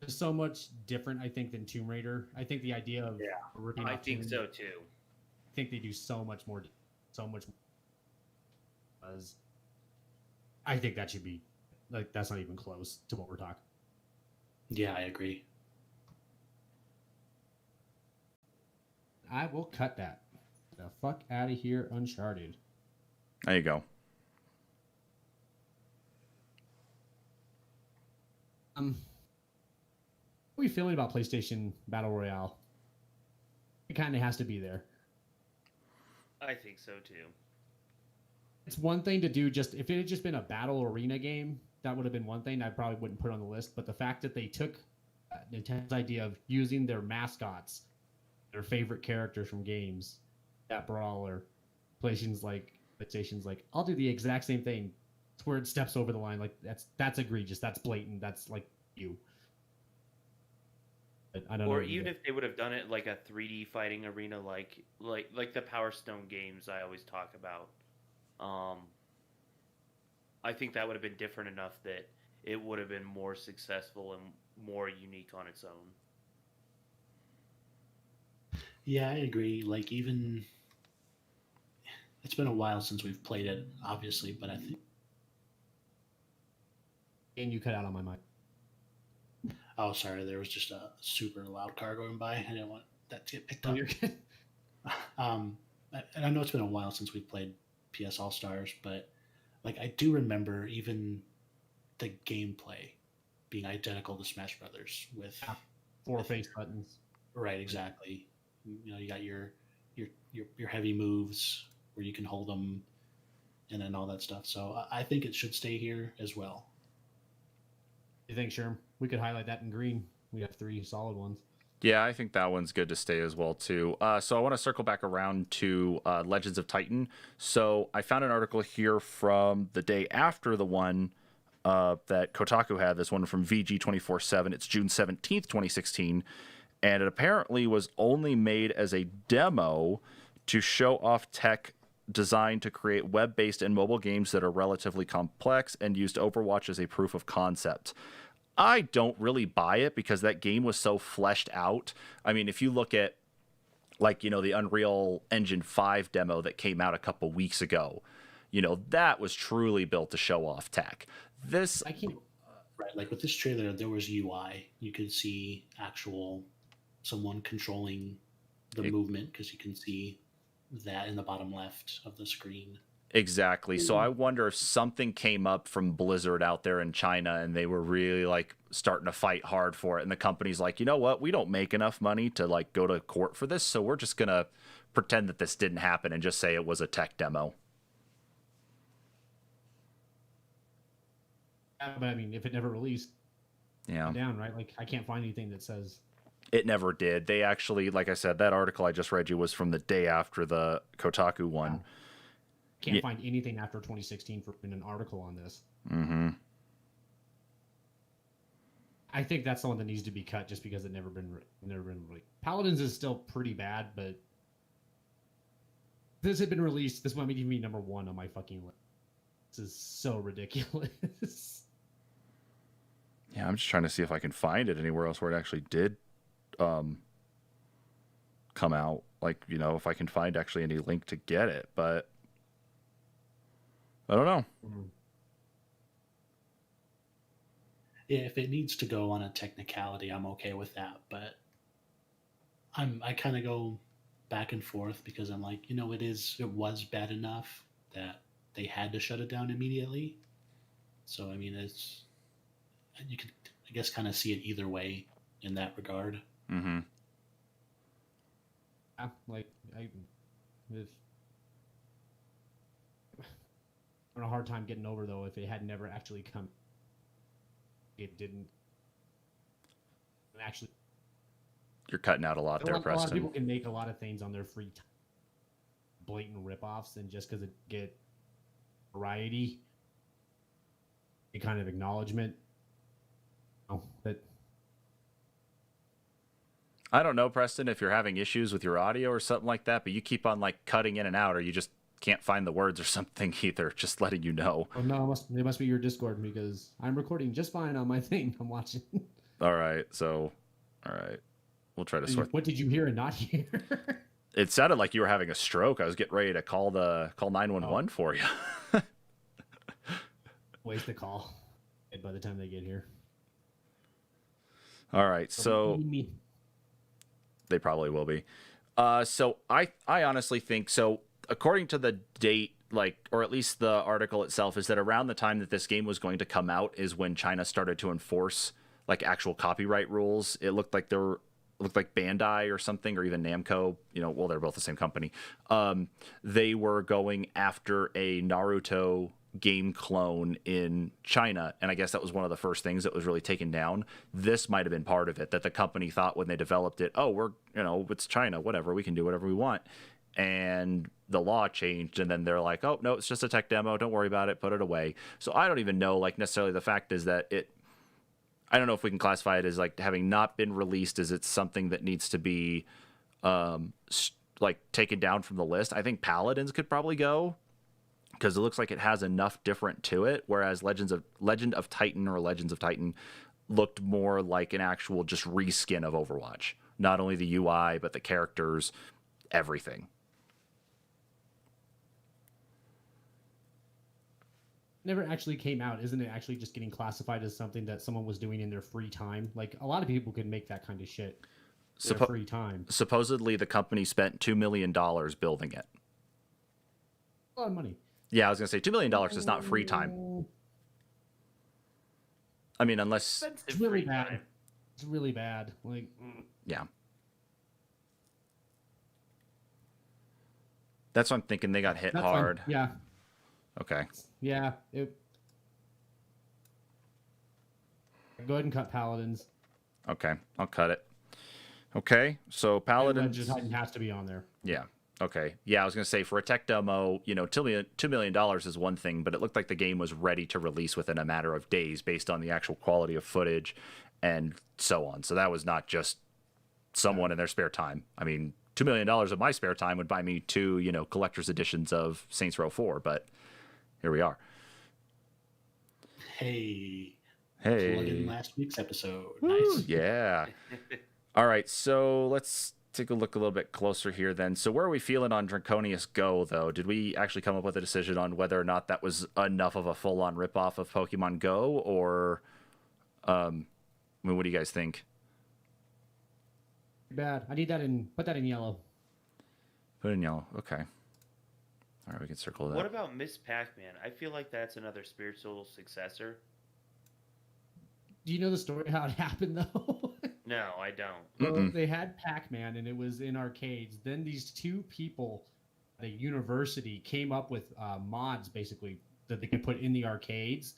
is so much different, I think, than Tomb Raider. I think the idea of ripping I off think Tomb- so too. I think they do so much more. Because I think that should be like that's not even close to what we're talking. Yeah, I agree. I will cut that. The fuck out of here, Uncharted. There you go. What are you feeling about PlayStation Battle Royale? It kind of has to be there. I think so too. It's one thing to do just if it had just been a battle arena game, that would have been one thing I probably wouldn't put on the list. But the fact that they took Nintendo's idea of using their mascots, their favorite characters from games, that brawler, PlayStation's like I'll do the exact same thing. It's where it steps over the line. Like that's egregious. That's blatant. That's like you. I don't know. Or even if they would have done it like a 3D fighting arena, like the Power Stone games I always talk about. I think that would have been different enough that it would have been more successful and more unique on its own. Yeah, I agree. Like, even it's been a while since we've played it, obviously, but I think. And you cut out on my mic. Oh, sorry, there was just a super loud car going by. I didn't want that to get picked Oh, up. you're good. And I know it's been a while since we've played PS All Stars, but like I do remember even the gameplay being identical to Smash Brothers with 4 face buttons. right, exactly. You know, you got your heavy moves where you can hold them, and then all that stuff. So I think it should stay here as well. You think, Sherm? We could highlight that in green. We have 3 solid ones. Yeah, I think that one's good to stay as well, too. So I want to circle back around to Legends of Titan. So I found an article here from the day after the one that Kotaku had, this one from VG247. It's June 17th, 2016. And it apparently was only made as a demo to show off tech designed to create web-based and mobile games that are relatively complex and used Overwatch as a proof of concept. I don't really buy it because that game was so fleshed out. I mean, if you look at, like, you know, the Unreal Engine 5 demo that came out a couple weeks ago, you know, that was truly built to show off tech. This, I can't. Right, like with this trailer, there was UI. You could see actual someone controlling the movement because you can see that in the bottom left of the screen. exactly. So I wonder if something came up from Blizzard out there in China and they were really like starting to fight hard for it. And the company's like, you know what? We don't make enough money to like go to court for this. So we're just going to pretend that this didn't happen and just say it was a tech demo. But I mean, if it never released, Yeah. down, right? Like, I can't find anything that says. It never did. They actually, like I said, that article I just read you was from the day after the Kotaku one. Wow. Can't Yeah. find anything after 2016 for in an article on this. Mm-hmm. I think that's the one that needs to be cut just because it never been released. Paladins is still pretty bad, but if this had been released, this might be even number 1 on my fucking list. This is so ridiculous. Yeah, I'm just trying to see if I can find it anywhere else where it actually did come out. Like, if I can find actually any link to get it, but I don't know. Yeah, if it needs to go on a technicality, I'm okay with that. But I kind of go back and forth because I'm like, it was bad enough that they had to shut it down immediately. So I mean, you could, I guess, kind of see it either way in that regard. Mm-hmm. Yeah, like if I'm having a hard time getting over though if it had never actually come. It didn't actually. You're cutting out a lot there, A lot of Preston. people can make a lot of things on their free time, blatant ripoffs, and just because it get variety, a kind of acknowledgement. Oh, that. I don't know, Preston, if you're having issues with your audio or something like that, but you keep on like cutting in and out, or you just can't find the words or something either. Just letting you know. Oh no, it must be your Discord because I'm recording just fine on my thing. I'm watching. All right, we'll try to sort. What did you hear and not hear? It sounded like you were having a stroke. I was getting ready to call 911 for you. Waste the call. By the time they get here. All right, so they probably will be. So I honestly think so. According to the date, or at least the article itself, is that around the time that this game was going to come out is when China started to enforce actual copyright rules. It looked like Bandai or something, or even Namco. Well, they're both the same company. They were going after a Naruto game clone in China, and I guess that was one of the first things that was really taken down. This might have been part of it, that the company thought when they developed it, it's China, whatever, we can do whatever we want. And the law changed, and then they're like, oh no, it's just a tech demo, don't worry about it, put it away. So I don't even know necessarily. The fact is that I don't know if we can classify it as having not been released as it's something that needs to be taken down from the list. I think Paladins could probably go, because it looks like it has enough different to it, whereas Legend of Titan looked more like an actual just reskin of Overwatch. Not only the UI, but the characters, everything. Never actually came out. Isn't it actually just getting classified as something that someone was doing in their free time? Like, a lot of people could make that kind of shit in their free time. Supposedly, the company spent $2 million building it. A lot of money. Yeah, I was going to say $2 million is not free time. I mean, unless... It's really bad. It's really bad. Yeah. That's what I'm thinking. They got hit hard. Fine. Yeah. Okay. Yeah. Go ahead and cut Paladins. Okay, I'll cut it. Okay, so Paladins... Just has to be on there. Yeah. Okay. Yeah, I was going to say, for a tech demo, $2 million is one thing, but it looked like the game was ready to release within a matter of days based on the actual quality of footage and so on. So that was not just someone in their spare time. I mean, $2 million of my spare time would buy me 2, collector's editions of Saints Row 4, but here we are. Hey. Plug in last week's episode. Woo, nice. Yeah. All right, so let's take a look a little bit closer here then. So where are we feeling on Draconius Go, though? Did we actually come up with a decision on whether or not that was enough of a full-on ripoff of Pokemon Go, or what do you guys think? Bad. I need that put that in yellow. Put it in yellow. Okay. All right, we can circle that. What about Miss Pac-Man? I feel like that's another spiritual successor. Do you know the story how it happened, though? No, I don't. Well, they had Pac-Man, and it was in arcades. Then these two people at a university came up with mods, basically, that they could put in the arcades.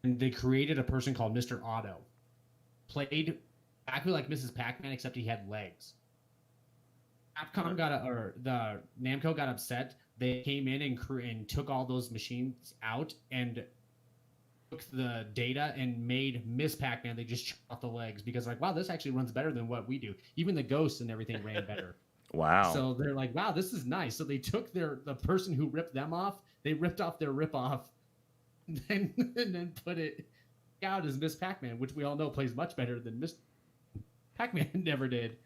And they created a person called Mr. Otto. Played exactly like Mrs. Pac-Man, except he had legs. Namco got upset. They came in and took all those machines out and took the data and made Miss Pac-Man. They just chopped off the legs because, wow, this actually runs better than what we do. Even the ghosts and everything ran better. Wow. So they're like, wow, this is nice. So they took the person who ripped them off. They ripped off their ripoff, and then put it out as Miss Pac-Man, which we all know plays much better than Miss Pac-Man never did.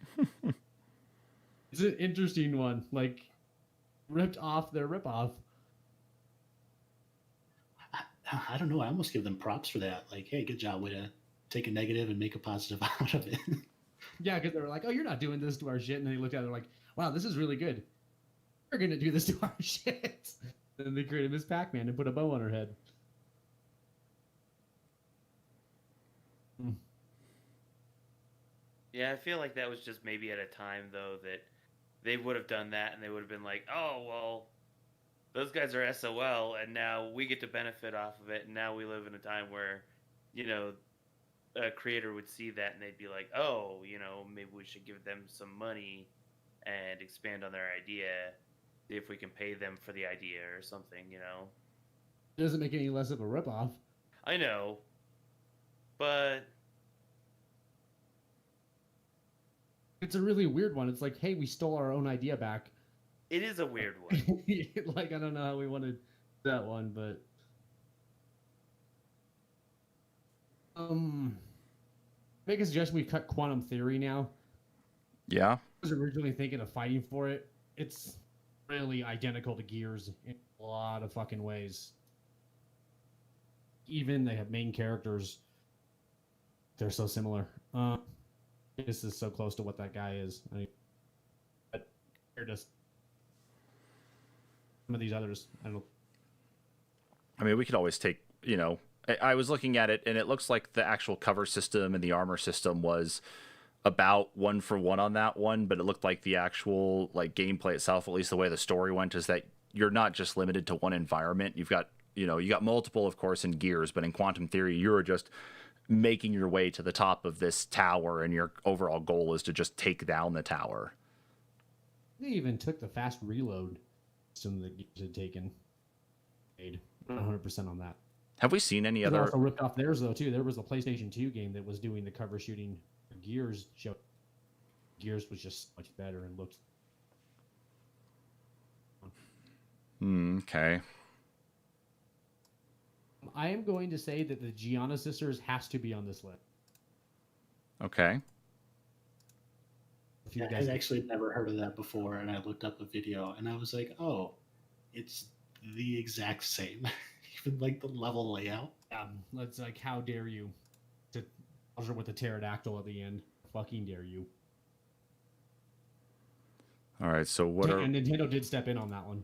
It's an interesting one. Like, ripped off their ripoff. I don't know. I almost give them props for that. Like, hey, good job. Way to take a negative and make a positive out of it. Yeah, because they were like, oh, you're not doing this to our shit. And then they looked at it like, wow, this is really good. We're going to do this to our shit. And then they created Miss Pac-Man and put a bow on her head. Yeah, I feel like that was just maybe at a time, though, that they would have done that and they would have been like, oh, well, those guys are SOL and now we get to benefit off of it. And now we live in a time where, you know, a creator would see that and they'd be like, oh, you know, maybe we should give them some money and expand on their idea, see if we can pay them for the idea or something, you know. It doesn't make any less of a ripoff. I know, but It's a really weird one. It's like, hey, we stole our own idea back. it is a weird one. Like, I don't know how we wanted that one, but make a suggestion. We cut Quantum Theory now. Yeah. I was originally thinking of fighting for it. It's really identical to Gears in a lot of fucking ways. Even they have main characters. They're so similar. This is so close to what that guy is. But they're just some of these others. I don't know. I mean, we could always take, you know, I was looking at it and it looks like the actual cover system and the armor system was about 1-for-1 on that one, but it looked like the actual like gameplay itself, at least the way the story went, is that you're not just limited to one environment. You've got, you know, you got multiple, of course, in Gears, but in Quantum Theory, you're just making your way to the top of this tower, and your overall goal is to just take down the tower. They even took the fast reload system that Gears had taken. Made 100% on that. Have we seen any They other? also ripped off theirs though too. There was a PlayStation 2 game that was doing the cover shooting. Gears show. Gears was just much better and looked. Okay. I am going to say that the Gianna sisters has to be on this list. Okay. If you Yeah, guys, I'd actually never heard of that before, and I looked up a video, and I was like, oh, it's the exact same. Even like the level layout. it's like, how dare you? To Bowser with the pterodactyl at the end. Fucking dare you. All right. So what are? And Nintendo did step in on that one.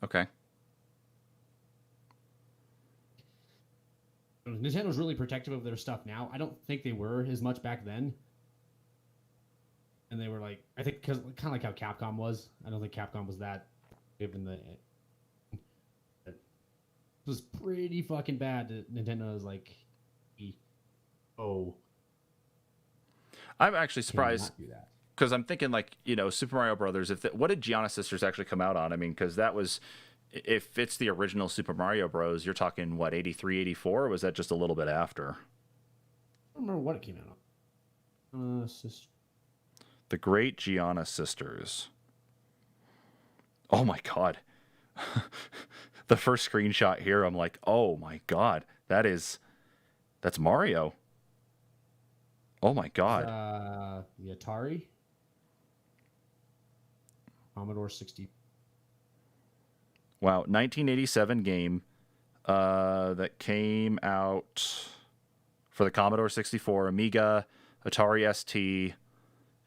Okay. Nintendo's really protective of their stuff now. I don't think they were as much back then. And they were like, I think, because kind of like how Capcom was. I don't think Capcom was that given the. It was pretty fucking bad that Nintendo was like, oh. I'm actually surprised do that. because I'm thinking like, you know, Super Mario Brothers. What did Gianna Sisters actually come out on? I mean, because that was, if it's the original Super Mario Bros, you're talking what, 83, 84? Or was that just a little bit after? I don't remember what it came out on. The Great Gianna Sisters. Oh my god. The first screenshot here, I'm like, oh my god, that's Mario. Oh my god. The Atari, Commodore 60. Wow, 1987 game that came out for the Commodore 64, Amiga, Atari ST,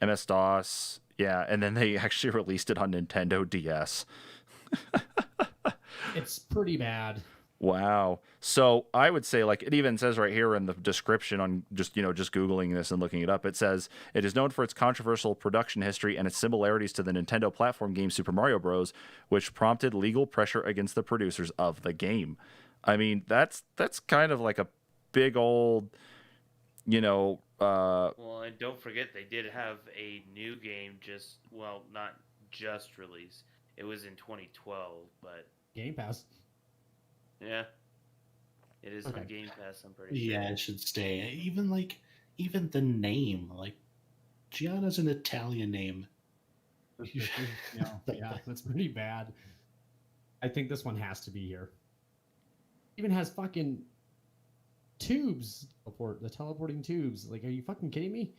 MS-DOS. Yeah, and then they actually released it on Nintendo DS. It's pretty bad. Wow. So I would say, like, it even says right here in the description on just Googling this and looking it up, it says it is known for its controversial production history and its similarities to the Nintendo platform game Super Mario Bros., which prompted legal pressure against the producers of the game. I mean, that's kind of like a big old, Well, and don't forget, they did have a new game not just released. It was in 2012, but... Game Pass. Yeah. It is Okay. on Game Pass, I'm pretty sure. Yeah, it should stay. Even the name, like Gianna's an Italian name. Yeah, that's pretty bad. I think this one has to be here. Even has fucking tubes teleport. The teleporting tubes. Like, are you fucking kidding me?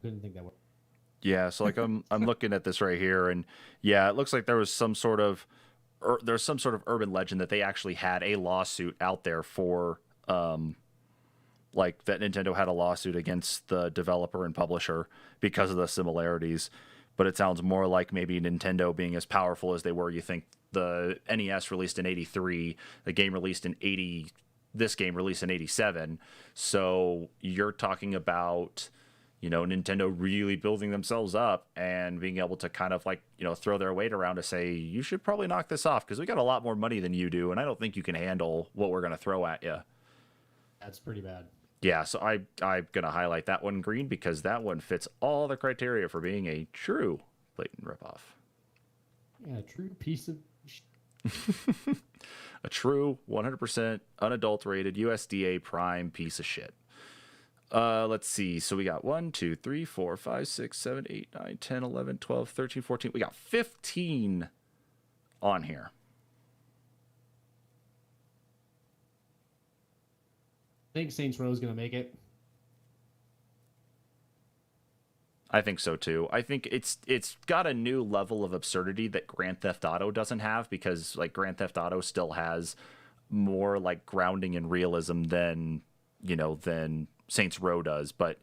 Couldn't think that way. Yeah, so like I'm looking at this right here, and yeah, it looks like there's some sort of urban legend that they actually had a lawsuit out there for like that Nintendo had a lawsuit against the developer and publisher because of the similarities. But it sounds more like maybe Nintendo being as powerful as they were. You think the NES released in '83, the game released in '80, this game released in '87. So you're talking about, you know, Nintendo really building themselves up and being able to kind of like, you know, throw their weight around to say, you should probably knock this off because we got a lot more money than you do, and I don't think you can handle what we're going to throw at you. That's pretty bad. Yeah, so I'm going to highlight that one green because that one fits all the criteria for being a true blatant ripoff. Yeah, true piece of A true 100% unadulterated USDA prime piece of shit. Let's see. So we got 1, 2, 3, 4, 5, 6, 7, 8, 9, 10, 11, 12, 13, 14. We got 15 on here. I think Saints Row is going to make it. I think so too. I think it's got a new level of absurdity that Grand Theft Auto doesn't have, because like Grand Theft Auto still has more like grounding and realism than, you know, than Saints Row does. But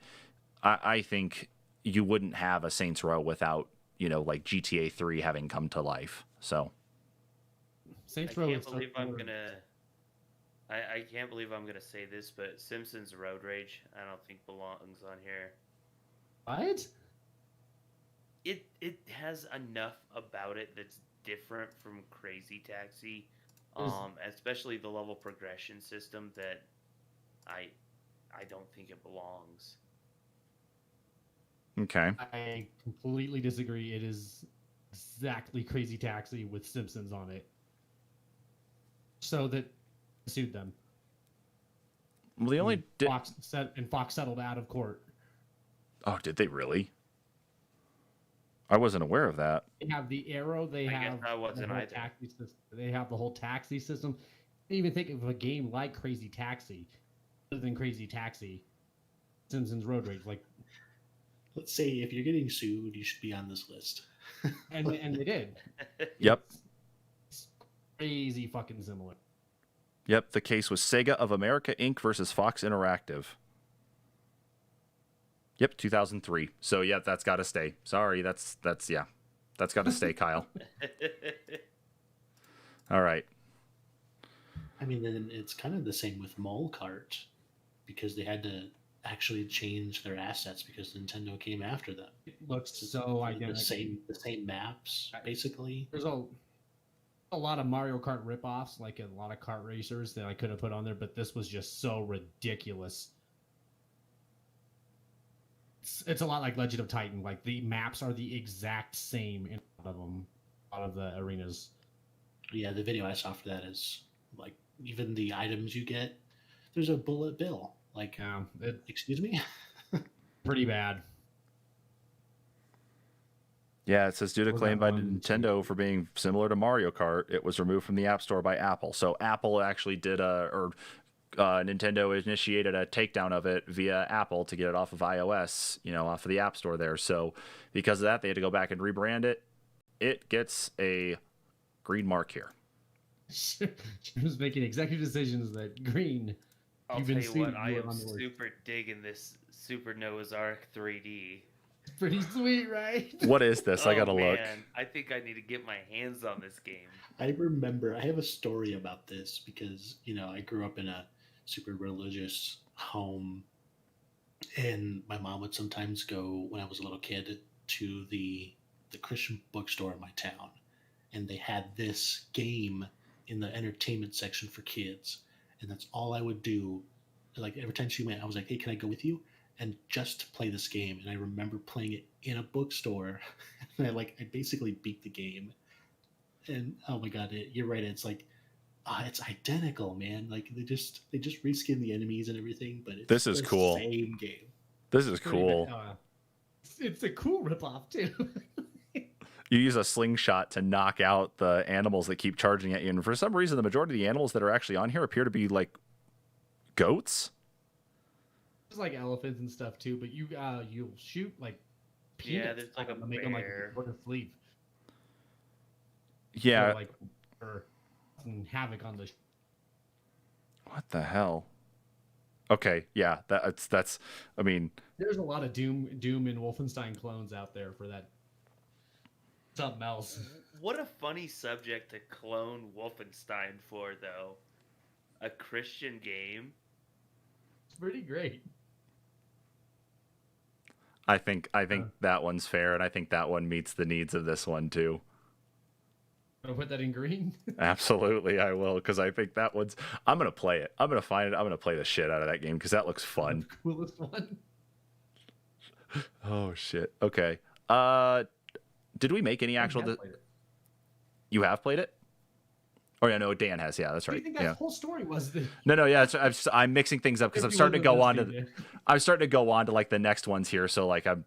I think you wouldn't have a Saints Row without, you know, like GTA 3 having come to life. So Saints Row I can't is believe I'm gonna say this, but Simpsons Road Rage I don't think belongs on here. What? It has enough about it that's different from Crazy Taxi, especially the level progression system, that I don't think it belongs. okay. I completely disagree. It is exactly Crazy Taxi with Simpsons on it. So that sued them. Well, the only Fox settled out of court. Oh, did they really? I wasn't aware of that. They have the Arrow. They I have guess I wasn't the whole either. taxi system. They have the whole taxi system. Even think of a game like Crazy Taxi, other than Crazy Taxi, Simpsons Road Rage. Like, Let's say if you're getting sued, you should be on this list. and they did. Yep. It's crazy fucking similar. Yep, the case was Sega of America Inc. versus Fox Interactive. Yep, 2003. So yeah, that's got to stay. Sorry, that's got to stay, Kyle. All right. I mean, then it's kind of the same with Mole Cart, because they had to actually change their assets because Nintendo came after them. It looks so identical. The same maps, basically. There's a lot of Mario Kart ripoffs, like a lot of kart racers that I could have put on there, but this was just so ridiculous. It's a lot like Legend of Titan. Like, the maps are the exact same in a lot of them, a lot of the arenas. Yeah, the video I saw for that is like, even the items you get, there's a bullet bill. Like, excuse me? Pretty bad. Yeah, it says due to Was claim that by on Nintendo for being similar to Mario Kart, it was removed from the App Store by Apple. So Apple actually did Nintendo initiated a takedown of it via Apple to get it off of iOS, you know, off of the App Store there. So because of that, they had to go back and rebrand it. It gets a green mark here. She was making executive decisions that green. I'll You've tell been you sued, what, I you am are on the list. super digging this Super Noah's Ark 3D. Pretty sweet, right? What is this? I gotta look. Man, I think I need to get my hands on this game. I remember, I have a story about this because, you know, I grew up in a super religious home, and my mom would sometimes go, when I was a little kid, to the Christian bookstore in my town, and they had this game in the entertainment section for kids, and that's all I would do. Like, every time she went, I was like, hey, can I go with you? And just play this game. And I remember playing it in a bookstore, and I basically beat the game. And oh my god, you're right, it's like, it's identical, man. Like, they just reskin the enemies and everything, but it's This is the cool. same game. This is cool. It's a cool ripoff too. You use a slingshot to knock out the animals that keep charging at you, and for some reason, the majority of the animals that are actually on here appear to be like Goats? There's like elephants and stuff too, but you'll shoot like Yeah, peanuts there's like a to make them like bear. worth a sleep. Yeah. Or like or havoc on the. What the hell? Okay, yeah, that's. I mean, There's a lot of Doom and Wolfenstein clones out there for that. Something else. What a funny subject to clone Wolfenstein for, though. A Christian game. It's pretty great. I think that one's fair, and I think that one meets the needs of this one too. I'll put that in green. Absolutely, I will, because I think that one's. I'm gonna play it. I'm gonna find it. I'm gonna play the shit out of that game because that looks fun. The coolest one. Oh shit. Okay. Did we make any actual? You have played it? Oh yeah, no, Dan has. Yeah, that's What do right. you think that Yeah. whole story was? No, yeah. I'm mixing things up because I'm starting to go on to. I'm starting to go on to like the next ones here. So like I'm.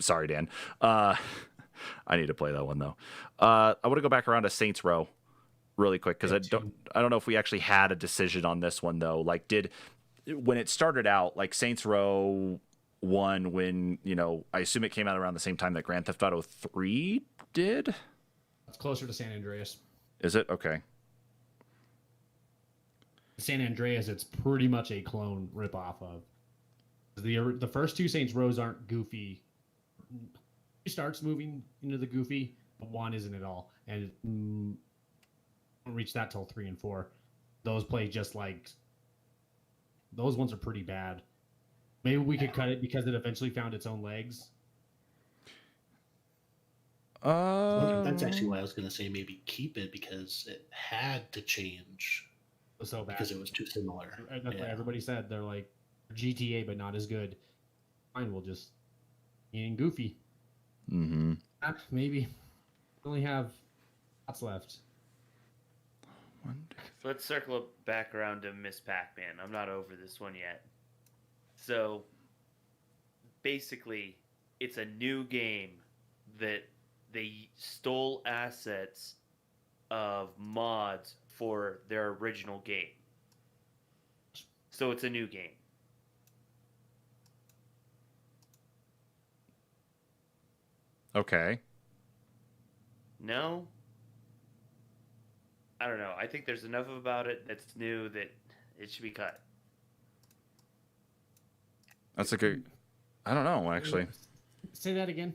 Sorry, Dan. I need to play that one though. I want to go back around to Saints Row, really quick because I don't know if we actually had a decision on this one though. Like, when it started out, like Saints Row 1, when I assume it came out around the same time that Grand Theft Auto 3 did. It's closer to San Andreas. Is it? Okay. San Andreas, it's pretty much a clone ripoff of. The first two Saints Rows aren't goofy. It starts moving into the goofy, but 1 isn't at all. And don't reach that till 3 and 4. Those play just like. Those ones are pretty bad. Maybe we could cut it because it eventually found its own legs. That's actually why I was going to say maybe keep it because it had to change So bad. because it was too similar. That's what everybody said. They're like GTA, but not as good. Fine, we'll just being goofy. Mm-hmm. Maybe we only have lots left. Let's circle back around to Miss Pac-Man. I'm not over this one yet. So, basically, it's a new game that they stole assets of mods for their original game. So it's a new game. Okay. No? I don't know. I think there's enough about it that's new that it should be cut. That's a good. I don't know, actually. Say that again.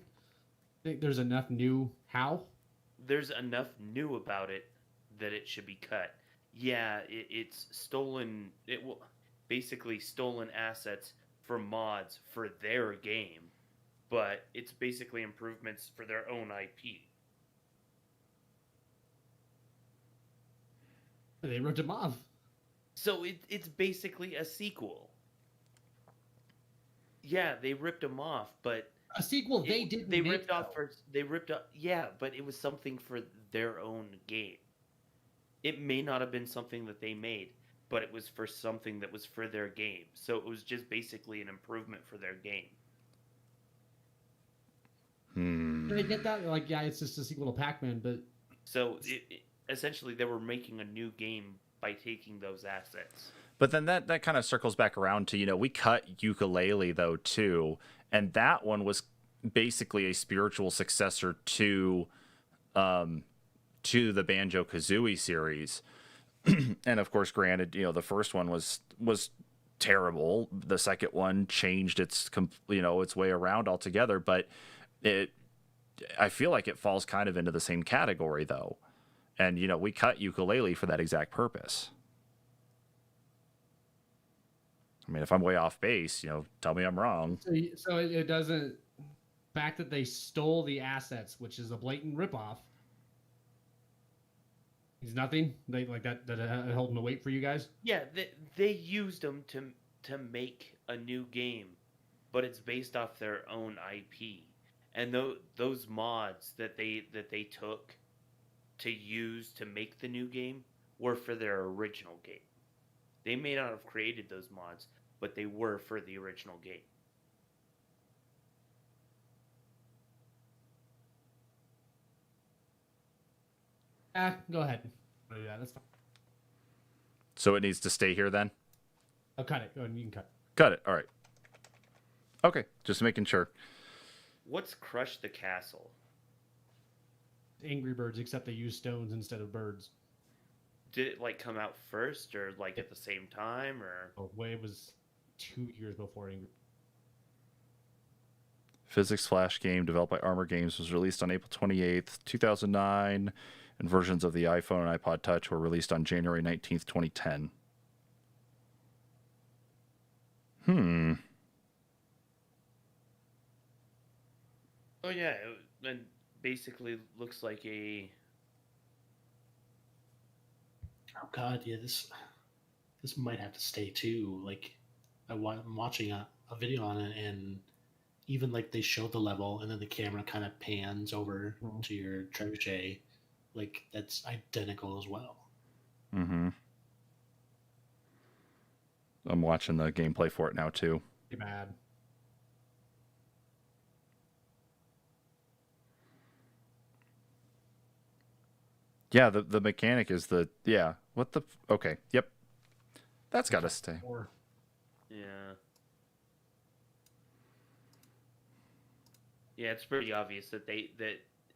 Think there's enough new. How? There's enough new about it that it should be cut. Yeah, it's stolen. It will basically stolen assets for mods for their game, but it's basically improvements for their own IP. They ripped him off. So it's basically a sequel. Yeah, they ripped them off, but A sequel they didn't. They make, ripped off though. first. They ripped off. Yeah, but it was something for their own game. It may not have been something that they made, but it was for something that was for their game. So it was just basically an improvement for their game. Did they get that? Like, yeah, it's just a sequel to Pac-Man, but So essentially, they were making a new game by taking those assets. But then that kind of circles back around to, we cut Ukulele though too, and that one was basically a spiritual successor to the Banjo-Kazooie series. And of course, granted, the first one was terrible. The second one changed its way around altogether, but I feel like it falls kind of into the same category though. And we cut Ukulele for that exact purpose. I mean, if I'm way off base, tell me I'm wrong. so it doesn't. The fact that they stole the assets, which is a blatant ripoff, is nothing. They like that held no weight for you guys. Yeah, they used them to make a new game, but it's based off their own IP. And those mods that they took to use to make the new game were for their original game. They may not have created those mods, but they were for the original game. Go ahead. Yeah, that's fine. So it needs to stay here then? Oh, cut it. Oh, you can cut. Got it. All right. Okay, just making sure. What's Crush the Castle? Angry Birds, except they use stones instead of birds. Did it like come out first, or like at the same time, or? Oh, well, it was 2 years before Angry. Physics Flash game developed by Armor Games was released on April 28th, 2009, and versions of the iPhone and iPod Touch were released on January 19th, 2010. Oh yeah, and basically looks like a. Oh God, yeah, this might have to stay too. Like, I'm watching a video on it, and even like they show the level, and then the camera kind of pans over to your trebuchet, like that's identical as well. Mm-hmm. I'm watching the gameplay for it now too. Pretty bad. Yeah, the mechanic is what the okay, yep. That's got to stay. Yeah. Yeah, it's pretty obvious that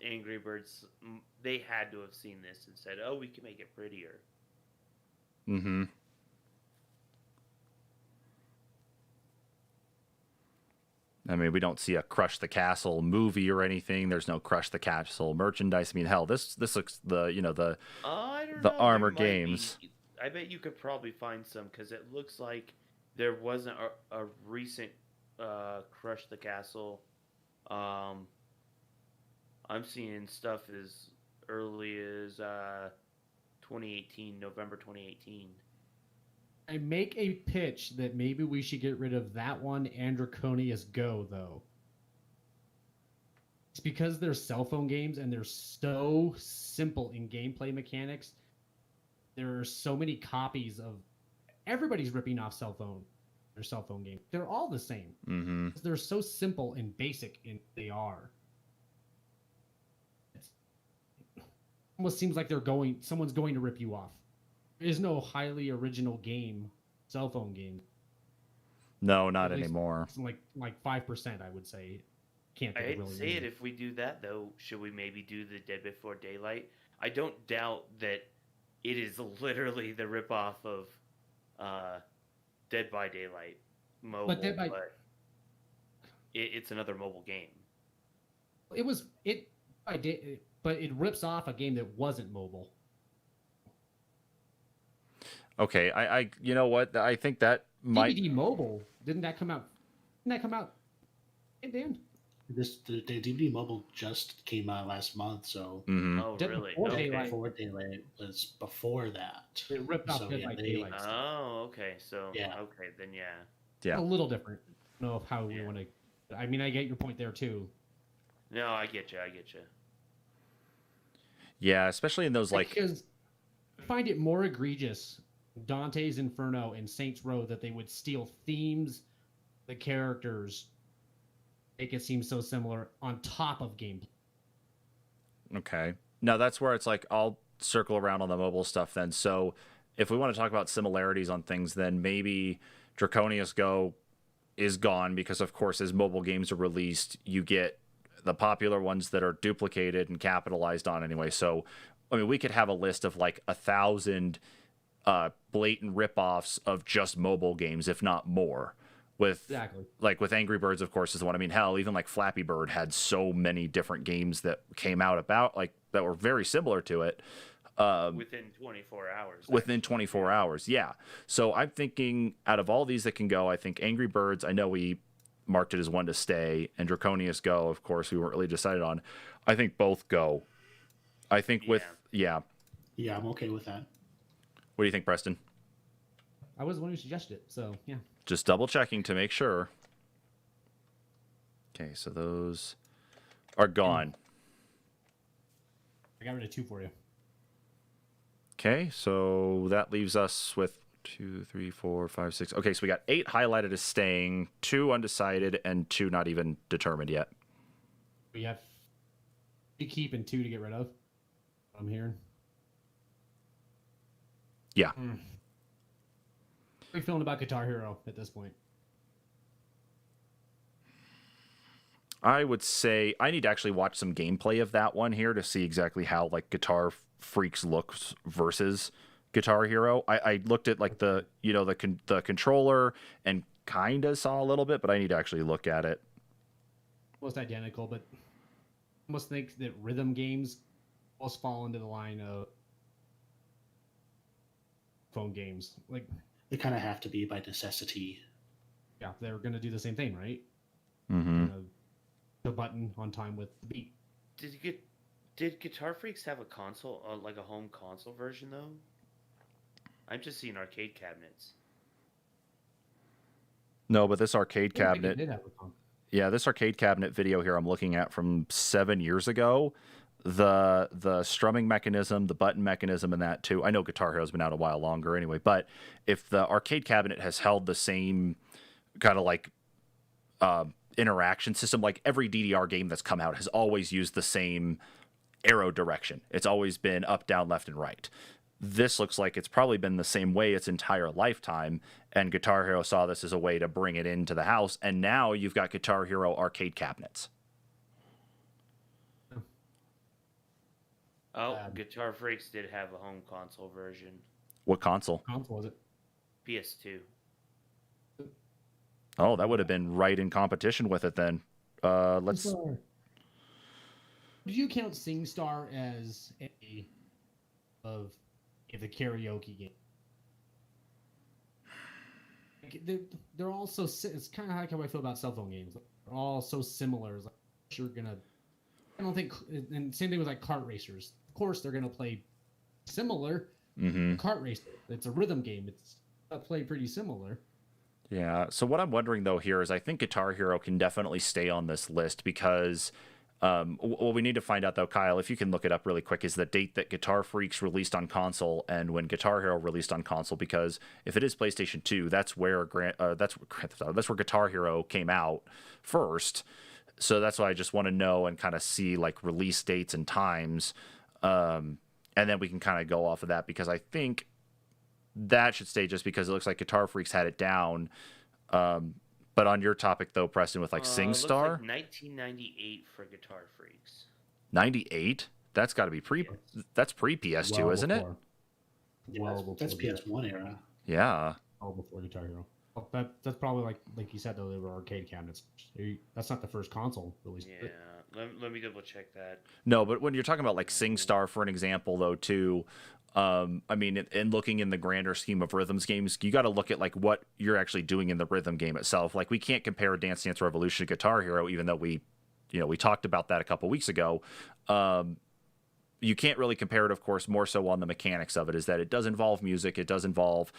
Angry Birds, they had to have seen this and said, "Oh, we can make it prettier." Mm-hmm. I mean, we don't see a Crush the Castle movie or anything. There's no Crush the Castle merchandise. I mean, hell, this looks I don't the know. Armor There might Games. be. I bet you could probably find some because it looks like there wasn't a recent Crush the Castle. I'm seeing stuff as early as 2018, November 2018. I make a pitch that maybe we should get rid of that one and Draconius Go, though. It's because they're cell phone games and they're so simple in gameplay mechanics. There are so many copies of everybody's ripping off their cell phone game. They're all the same. Mm-hmm. They're so simple and basic, and they are. It almost seems like someone's going to rip you off. There is no highly original cell phone game. No, not At least anymore. It's like 5%, I would say. Can't I think hate of to really say it. reason. If we do that, though, should we maybe do the Dead Before Daylight? I don't doubt that it is literally the ripoff of Dead by Daylight mobile, But it's another mobile game. But it rips off a game that wasn't mobile. Okay, I you know what? I think that might DVD mobile didn't that come out? Hey, Dan. The DVD mobile just came out last month, so Mhm. Oh, Dead really? Before Okay. Daylight. Before Daylight was before that. It ripped off So, Dead yeah, by they- Daylight. Oh, okay. So, Yeah. okay, then yeah. Yeah. A little different. I don't know how we Yeah. want to. I mean, I get your point there too. No, I get you. Yeah, especially in those like Because I find it more egregious, Dante's Inferno and Saints Row, that they would steal themes, the characters, make it seem so similar on top of gameplay. okay. Now that's where it's like I'll circle around on the mobile stuff then. So if we want to talk about similarities on things, then maybe Draconius Go is gone because of course as mobile games are released, you get the popular ones that are duplicated and capitalized on anyway. So I mean we could have a list of like 1,000 blatant ripoffs of just mobile games, if not more. With Exactly. like with Angry Birds, of course, is the one. I mean, hell, even like Flappy Bird had so many different games that came out about like that were very similar to it. Within 24 hours. Within 24 hours, yeah. So I'm thinking out of all these that can go, I think Angry Birds, I know we marked it as one to stay, and Draconius Go, of course, we weren't really decided on. I think both go. I think Yeah, I'm okay with that. What do you think, Preston? I was the one who suggested it, so yeah. Just double checking to make sure. Okay, so those are gone. I got rid of 2 for you. Okay, so that leaves us with 2, 3, 4, 5, 6. Okay, so we got 8 highlighted as staying, 2 undecided, and 2 not even determined yet. We have 3 to keep and 2 to get rid of. I'm hearing. Yeah. are you feeling about Guitar Hero at this point? I would say I need to actually watch some gameplay of that one here to see exactly how like Guitar Freaks looks versus Guitar Hero. I looked at like the the controller and kind of saw a little bit, but I need to actually look at it. Almost identical, but I almost think that rhythm games almost fall into the line of phone games. Like, They kind of have to be by necessity. yeah, they're going to do the same thing, right? Mm-hmm. You know, the button on time with the beat. Did Guitar Freaks have a console, like a home console version though? I'm just seeing arcade cabinets. No, but this arcade I think it cabinet, did have a console. yeah, this arcade cabinet video here I'm looking at from 7 years ago. The strumming mechanism, the button mechanism, and that too. I know Guitar Hero's been out a while longer anyway, but if the arcade cabinet has held the same kind of like interaction system, like every DDR game that's come out has always used the same arrow direction. It's always been up, down, left, and right. This looks like it's probably been the same way its entire lifetime, and Guitar Hero saw this as a way to bring it into the house, and now you've got Guitar Hero arcade cabinets. Oh, Guitar Freaks did have a home console version. What console? Console was it? PS2. Oh, that would have been right in competition with it then. Let's. SingStar. Did you count SingStar as a of the karaoke game? Like, they're all so. It's kind of like how I feel about cell phone games. They're all so similar. It's like you're gonna. I don't think. And same thing with like kart racers. Of course, they're gonna play similar. Mm-hmm. Kart racer. It's a rhythm game. It's play pretty similar. Yeah. So what I'm wondering though here is I think Guitar Hero can definitely stay on this list because what we need to find out though, Kyle, if you can look it up really quick, is the date that Guitar Freaks released on console and when Guitar Hero released on console. Because if it is PlayStation 2, that's where that's where Guitar Hero came out first. So that's why I just want to know and kind of see like release dates and times, and then we can kind of go off of that because I think that should stay just because it looks like Guitar Freaks had it down. But on your topic, though, Preston, with like SingStar? Like 1998 for Guitar Freaks. 98? That's got to be that's pre-PS2, Well isn't it? before. Yeah, Well that's before PS1 era. Yeah. all before Guitar Hero. Well, that's probably like you said though, they were arcade cabinets. That's not the first console released. Yeah, let me double check that. No, but when you're talking about like SingStar, for an example, though, too, I mean, in looking in the grander scheme of rhythms games, you got to look at like what you're actually doing in the rhythm game itself. Like we can't compare Dance Dance Revolution to Guitar Hero, even though we talked about that a couple weeks ago. You can't really compare it, of course, more so on the mechanics of it, is that it does involve music. It does involve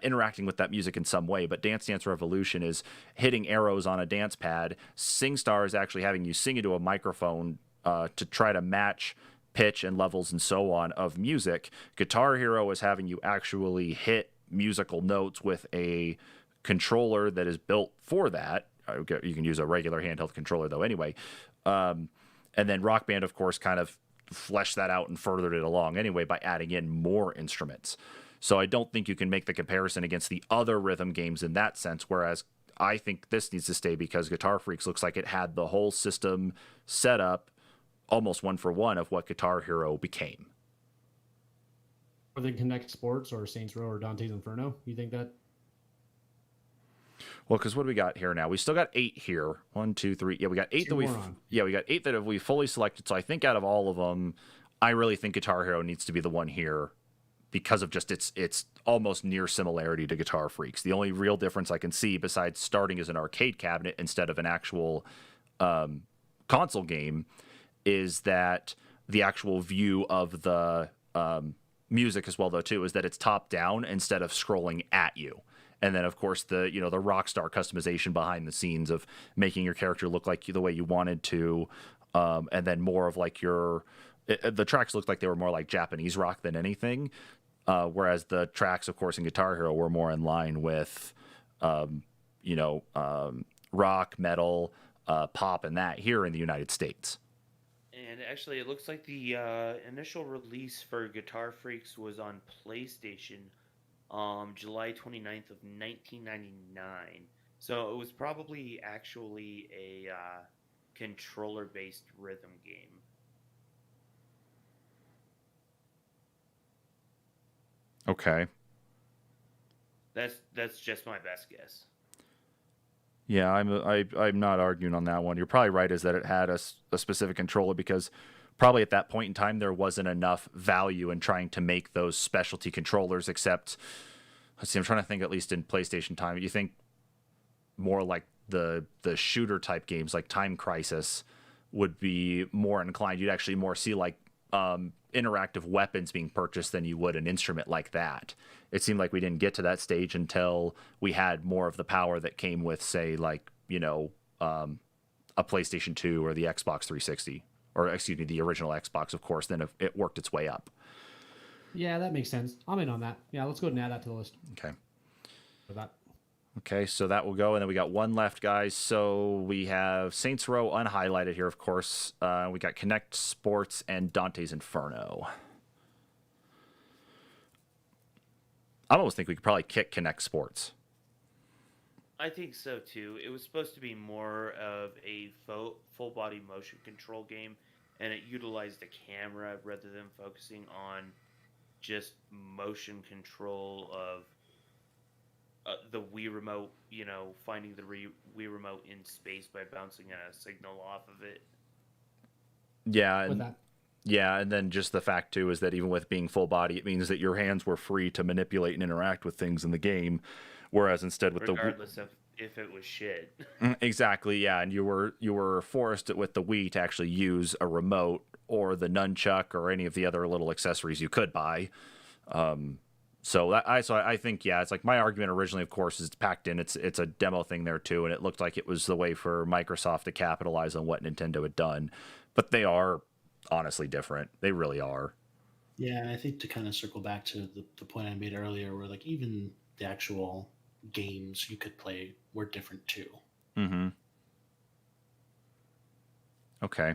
interacting with that music in some way. But Dance Dance Revolution is hitting arrows on a dance pad. SingStar is actually having you sing into a microphone to try to match pitch and levels and so on of music. Guitar Hero is having you actually hit musical notes with a controller that is built for that. You can use a regular handheld controller, though, anyway. And then Rock Band, of course, kind of fleshed that out and furthered it along anyway by adding in more instruments. So I don't think you can make the comparison against the other rhythm games in that sense, whereas I think this needs to stay because Guitar Freaks looks like it had the whole system set up almost one for one of what Guitar Hero became. Or they Connect Sports or Saints Row or Dante's Inferno? You think that? Well, because what do we got here now? We still got 8 here. 1, 2, 3. Yeah, we got 8 that we. Yeah, we got 8 that we fully selected. So I think out of all of them, I really think Guitar Hero needs to be the one here because of just its almost near similarity to Guitar Freaks. The only real difference I can see, besides starting as an arcade cabinet instead of an actual console game, is that the actual view of the music as well, though, too, is that it's top down instead of scrolling at you. And then, of course, the Rockstar customization behind the scenes of making your character look like the way you wanted to, and then more of like the tracks looked like they were more like Japanese rock than anything, whereas the tracks, of course, in Guitar Hero were more in line with, rock, metal, pop, and that here in the United States. And actually, it looks like the initial release for Guitar Freaks was on PlayStation July 29th of 1999. So it was probably actually a controller-based rhythm game. Okay. That's just my best guess. Yeah, I'm not arguing on that one. You're probably right, is that it had a specific controller because probably at that point in time there wasn't enough value in trying to make those specialty controllers. Except, let's see, I'm trying to think. At least in PlayStation time, you think more like the shooter type games like Time Crisis would be more inclined. You'd actually more see like interactive weapons being purchased than you would an instrument like that. It seemed like we didn't get to that stage until we had more of the power that came with, say, like, a PlayStation 2 or the Xbox 360, or excuse me, the original Xbox, of course. Then it worked its way up. Yeah, that makes sense. I'm in on that. Yeah, let's go ahead and add that to the list. Okay. For that. Okay, so that will go, and then we got one left, guys. So we have Saints Row unhighlighted here, of course. We got Connect Sports and Dante's Inferno. I almost think we could probably kick Connect Sports. I think so too. It was supposed to be more of a full body motion control game, and it utilized the camera rather than focusing on just motion control of the Wii remote, finding the Wii remote in space by bouncing a signal off of it. Yeah, With that. yeah, and then just the fact too is that even with being full body, it means that your hands were free to manipulate and interact with things in the game, whereas instead with regardless of if it was shit. Exactly, yeah, and you were forced with the Wii to actually use a remote or the nunchuck or any of the other little accessories you could buy. So I think, yeah, it's like my argument originally, of course, is packed in. It's a demo thing there too, and it looked like it was the way for Microsoft to capitalize on what Nintendo had done. But they are honestly different. They really are. Yeah, and I think to kind of circle back to the point I made earlier, where like even the actual games you could play were different too. Mm-hmm. Okay.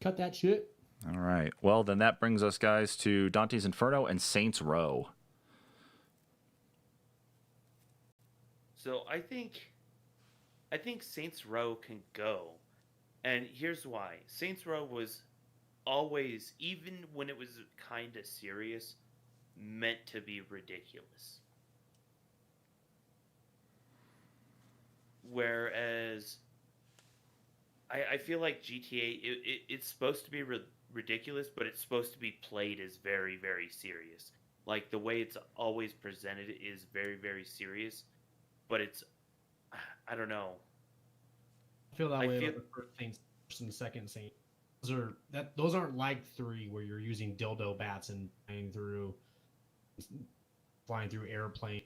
Cut that shit. All right. Well, then that brings us, guys, to Dante's Inferno and Saints Row. So I think Saints Row can go. And here's why. Saints Row was always, even when it was kind of serious, meant to be ridiculous. Whereas I feel like GTA, it's supposed to be ridiculous, but it's supposed to be played as very, very serious. Like, the way it's always presented is very, very serious, but it's, I don't know. I feel that way about the first Saints and the second Saint. Those aren't like 3 where you're using dildo bats and flying through airplane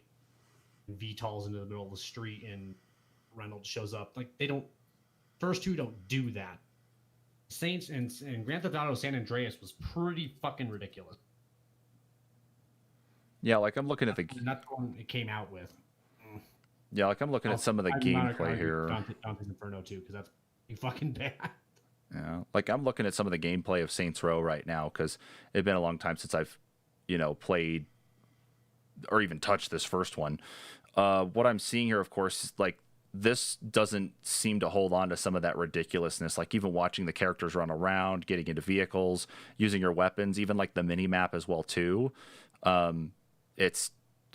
VTOLs into the middle of the street and Reynolds shows up. Like, they don't. First 2 don't do that. Saints and Grand Theft Auto San Andreas was pretty fucking ridiculous. Yeah, like I'm looking at the. And that's the one it came out with. Yeah, like I'm looking at some of the gameplay here. Dante's Inferno too, because that's fucking bad. Yeah, like I'm looking at some of the gameplay of Saints Row right now because it's been a long time since I've, played or even touched this first one. What I'm seeing here, of course, is like this doesn't seem to hold on to some of that ridiculousness. Like even watching the characters run around, getting into vehicles, using your weapons, even like the mini map as well too. It's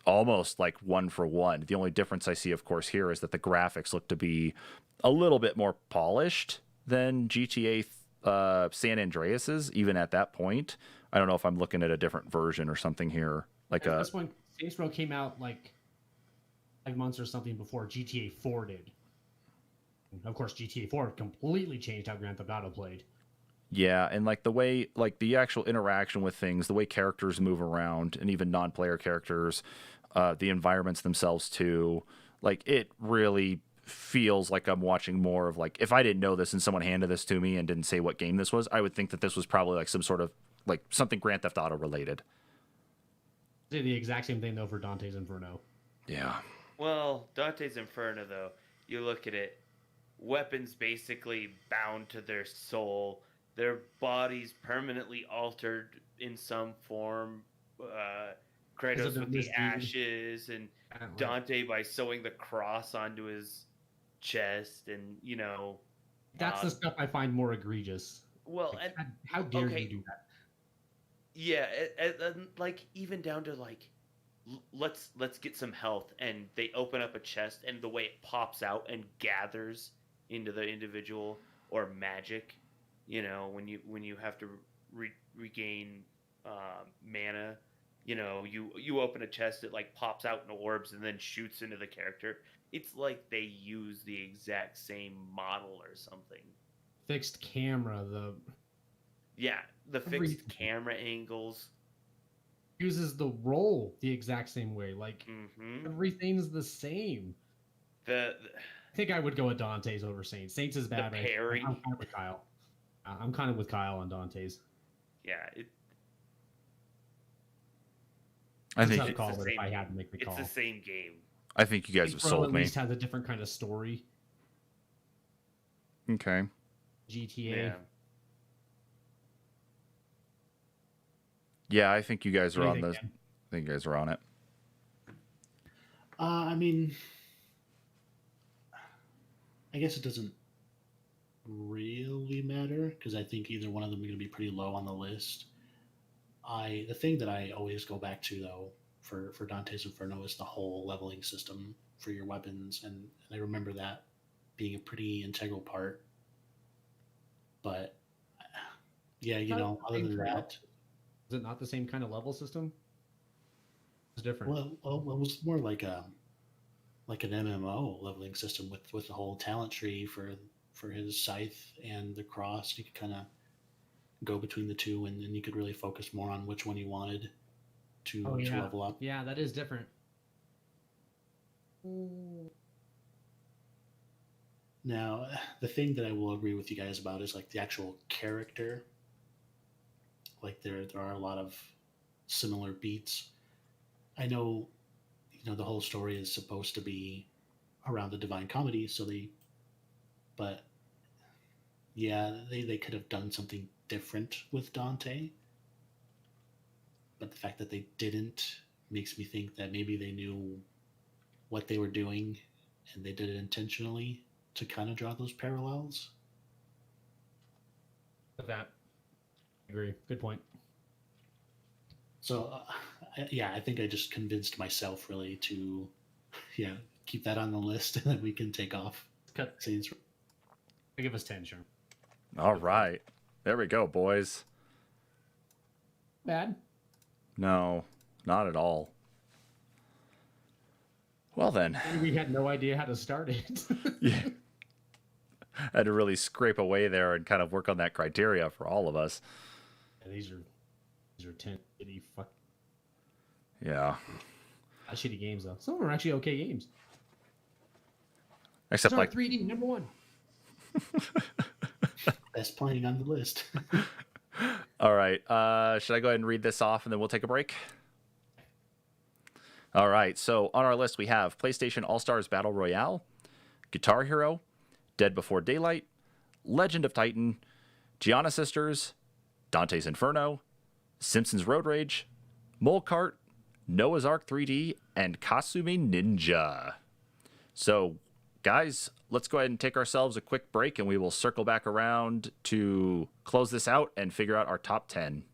almost like one for one. The only difference I see, of course, here is that the graphics look to be a little bit more polished than GTA San Andreas's, even at that point. I don't know if I'm looking at a different version or something here. Like this one, Saints Row came out like 5 months or something before GTA 4 did. And of course, GTA 4 completely changed how Grand Theft Auto played. Yeah, and like the way, like the actual interaction with things, the way characters move around, and even non-player characters, the environments themselves too, like it really feels like I'm watching more of like, if I didn't know this and someone handed this to me and didn't say what game this was, I would think that this was probably like some sort of like something Grand Theft Auto related. Say the exact same thing though for Dante's Inferno. Yeah. Well, Dante's Inferno, though, you look at it, weapons basically bound to their soul, their bodies permanently altered in some form, Kratos with the misdeed. ashes, and Like, Dante by sewing the cross onto his chest, and that's the stuff I find more egregious. well, Like, and how dare okay, you do that? yeah, and like even down to like let's get some health, and they open up a chest, and the way it pops out and gathers into the individual, or magic, when you have to regain mana, you open a chest, it like pops out in orbs and then shoots into the character. It's like they use the exact same model or something. Fixed camera, the fixed camera angles. uses the roll the exact same way. Like Mm-hmm. everything's the same. The I think I would go with Dante's over Saints. Saints is bad. The parry. I'm kind of with Kyle. I'm kind of with Kyle on Dante's. yeah, I It's a think tough call, the but same if I had to make the call, it's the same game. I think you guys have Pro sold at me. least has a different kind of story. Okay. GTA. Yeah. Yeah, I think you guys are What on do you the. think, Dan? I think you guys are on it. I mean, I guess it doesn't really matter because I think either one of them are going to be pretty low on the list. The thing that I always go back to though for Dante's Inferno is the whole leveling system for your weapons, and I remember that being a pretty integral part. But yeah, other than that, Is it not the same kind of level system? It's different. well, it was more like an MMO leveling system with the whole talent tree for his scythe and the cross. You could kind of go between the two, and then you could really focus more on which one you wanted to level up. Yeah, that is different. Now, the thing that I will agree with you guys about is like the actual character. Like there are a lot of similar beats. I know, the whole story is supposed to be around the Divine Comedy, but yeah, they could have done something different with Dante. But the fact that they didn't makes me think that maybe they knew what they were doing and they did it intentionally to kind of draw those parallels. With that, I agree. Good point. So, I think I just convinced myself really to, keep that on the list, and then we can take off. Cut. Saints. Give us 10, sure. All right. There we go, boys. Bad. No, not at all. Well then. We had no idea how to start it. Yeah. I had to really scrape away there and kind of work on that criteria for all of us. Yeah, these are 10 shitty fuck Yeah. shitty games though. Some of them are actually okay games. Except Sorry, like 3D number 1. Best playing on the list. all right. Should I go ahead and read this off and then we'll take a break? All right. So on our list we have PlayStation All-Stars Battle Royale, Guitar Hero, Dead Before Daylight, Legend of Titan, Gianna Sisters, Dante's Inferno, Simpsons Road Rage, Mole Cart, Noah's Ark 3D, and Kasumi Ninja. So, guys, let's go ahead and take ourselves a quick break, and we will circle back around to close this out and figure out our top 10.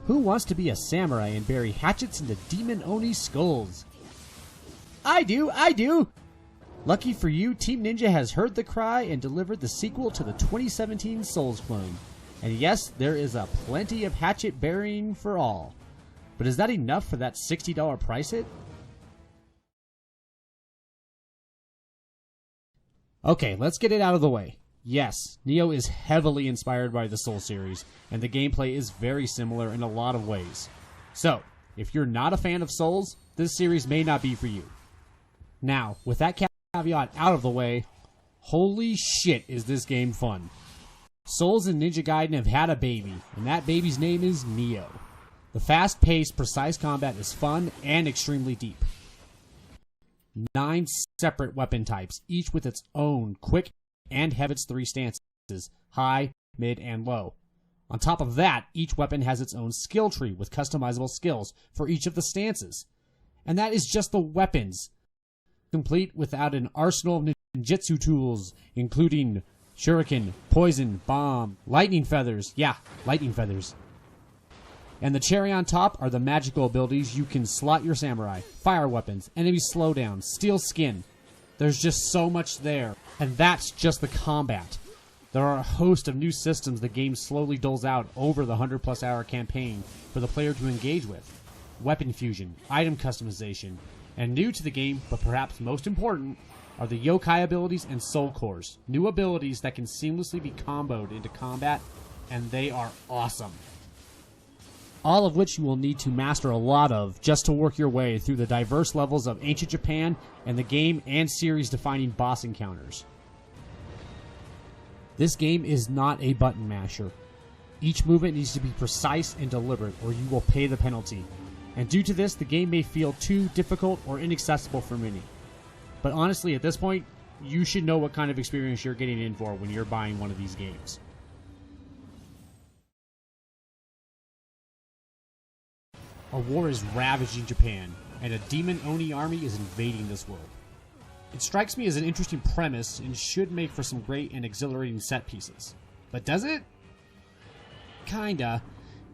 Who wants to be a samurai and bury hatchets into demon Oni skulls? I do! Lucky for you, Team Ninja has heard the cry and delivered the sequel to the 2017 Souls clone. And yes, there is a plenty of hatchet burying for all. But is that enough for that $60 price hit? Okay, let's get it out of the way. Yes, Nioh is heavily inspired by the Soul series, and the gameplay is very similar in a lot of ways. So, if you're not a fan of Souls, this series may not be for you. Now, with that caveat out of the way, Holy shit, is this game fun. Souls and Ninja Gaiden have had a baby, and that baby's name is Neo. The fast-paced, precise combat is fun and extremely deep. 9 separate weapon types, each with its own quick and have its 3 stances, high, mid, and low. On top of that, each weapon has its own skill tree with customizable skills for each of the stances. And that is just the weapons, complete without an arsenal of ninjutsu tools, including shuriken, poison, bomb, lightning feathers. Yeah, lightning feathers. And the cherry on top are the magical abilities you can slot your samurai, fire weapons, enemy slowdown, steel skin. There's just so much there. And that's just the combat. There are a host of new systems the game slowly doles out over the 100+ hour campaign for the player to engage with. Weapon fusion, item customization, and new to the game, but perhaps most important, are the yokai abilities and soul cores. New abilities that can seamlessly be comboed into combat, and they are awesome. All of which you will need to master a lot of just to work your way through the diverse levels of ancient Japan and the game and series-defining boss encounters. This game is not a button masher. Each movement needs to be precise and deliberate, or you will pay the penalty. And due to this, the game may feel too difficult or inaccessible for many. But honestly, at this point, you should know what kind of experience you're getting in for when you're buying one of these games. A war is ravaging Japan, and a demon Oni army is invading this world. It strikes me as an interesting premise and should make for some great and exhilarating set pieces. But does it? Kinda.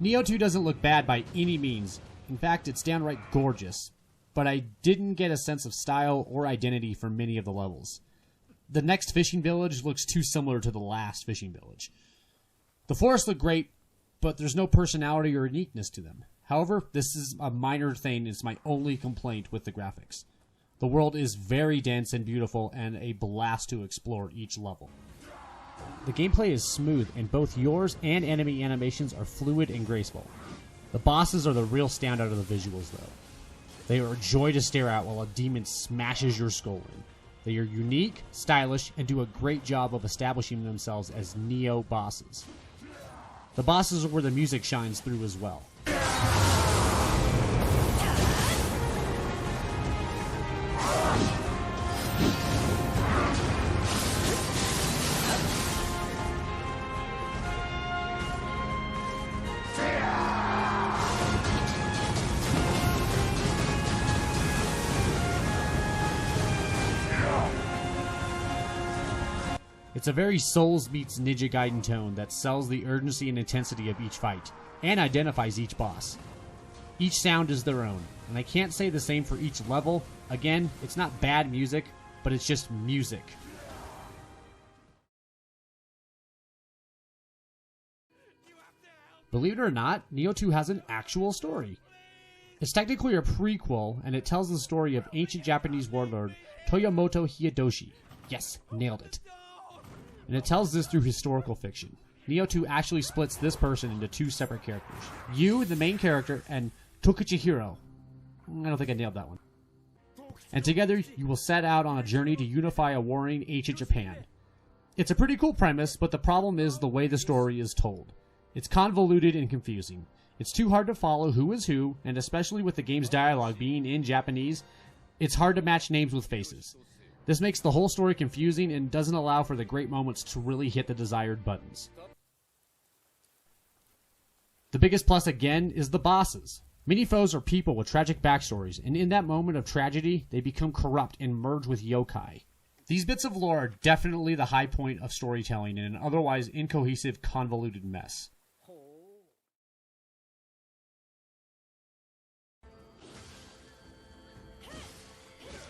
Nioh 2 doesn't look bad by any means. In fact, it's downright gorgeous. But I didn't get a sense of style or identity for many of the levels. The next fishing village looks too similar to the last fishing village. The forests look great, but there's no personality or uniqueness to them. However, this is a minor thing. It's my only complaint with the graphics. The world is very dense and beautiful and a blast to explore each level. The gameplay is smooth and both yours and enemy animations are fluid and graceful. The bosses are the real standout of the visuals though. They are a joy to stare at while a demon smashes your skull in. They are unique, stylish, and do a great job of establishing themselves as Nioh bosses. The bosses are where the music shines through as well. It's a very Souls meets Ninja Gaiden tone that sells the urgency and intensity of each fight, and identifies each boss. Each sound is their own, and I can't say the same for each level. Again, it's not bad music, but it's just music. Believe it or not, Nioh 2 has an actual story. It's technically a prequel, and it tells the story of ancient Japanese warlord Toyomoto Hideyoshi. Yes, nailed it. And it tells this through historical fiction. Nioh 2 actually splits this person into 2 separate characters. You, the main character, and Tokuchihiro. I don't think I nailed that one. And together, you will set out on a journey to unify a warring ancient Japan. It's a pretty cool premise, but the problem is the way the story is told. It's convoluted and confusing. It's too hard to follow who is who, and especially with the game's dialogue being in Japanese, it's hard to match names with faces. This makes the whole story confusing and doesn't allow for the great moments to really hit the desired buttons. The biggest plus again is the bosses. Many foes are people with tragic backstories, and in that moment of tragedy, they become corrupt and merge with yokai. These bits of lore are definitely the high point of storytelling in an otherwise incohesive, convoluted mess.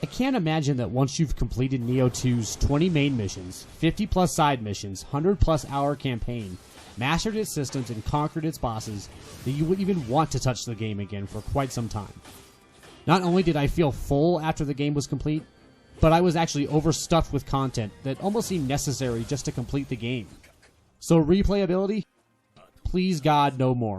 I can't imagine that once you've completed Nioh 2's 20 main missions, 50 plus side missions, 100 plus hour campaign, mastered its systems, and conquered its bosses, that you wouldn't even want to touch the game again for quite some time. Not only did I feel full after the game was complete, but I was actually overstuffed with content that almost seemed necessary just to complete the game. So replayability? Please God, no more.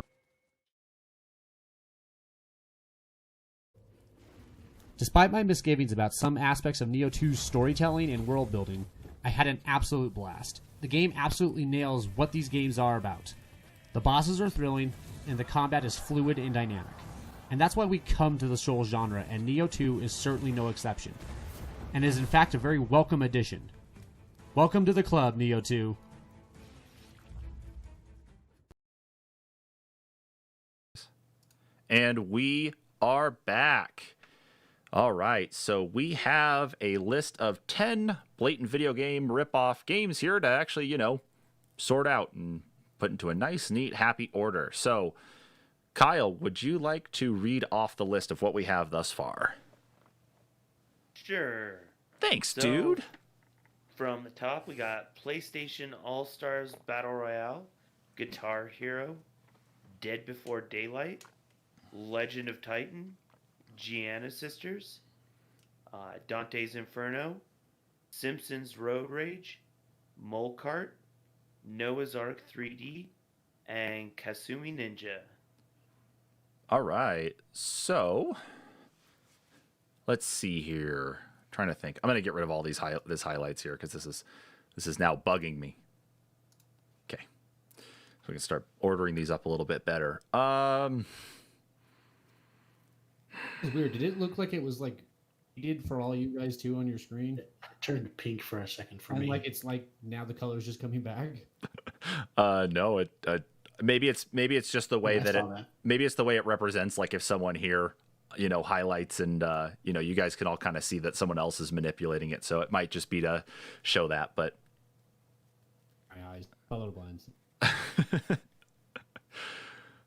Despite my misgivings about some aspects of Nioh 2's storytelling and world building, I had an absolute blast. The game absolutely nails what these games are about. The bosses are thrilling, and the combat is fluid and dynamic. And that's why we come to the Souls genre, and Nioh 2 is certainly no exception. And is in fact a very welcome addition. Welcome to the club, Nioh 2. And we are back. All right, so we have a list of 10 blatant video game rip-off games here to actually, sort out and put into a nice, neat, happy order. So, Kyle, would you like to read off the list of what we have thus far? Sure. Thanks, So, dude. From the top, we got PlayStation All-Stars Battle Royale, Guitar Hero, Dead Before Daylight, Legend of Titan, Gianna Sisters, Dante's Inferno, Simpsons Road Rage, Mole Kart, Noah's Ark 3D, and Kasumi Ninja. All right, so let's see here. Trying to think. I'm going to get rid of all these highlights here because this is now bugging me. Okay, so we can start ordering these up a little bit better. It's weird. Did it look like it was like you did for all you guys too on your screen? It turned pink for a second for And me. like it's like now the color's just coming back. No, maybe it's just the way that. Maybe it's the way it represents. Like if someone here, highlights and you guys can all kind of see that someone else is manipulating it. So it might just be to show that. But My eyes, colorblind.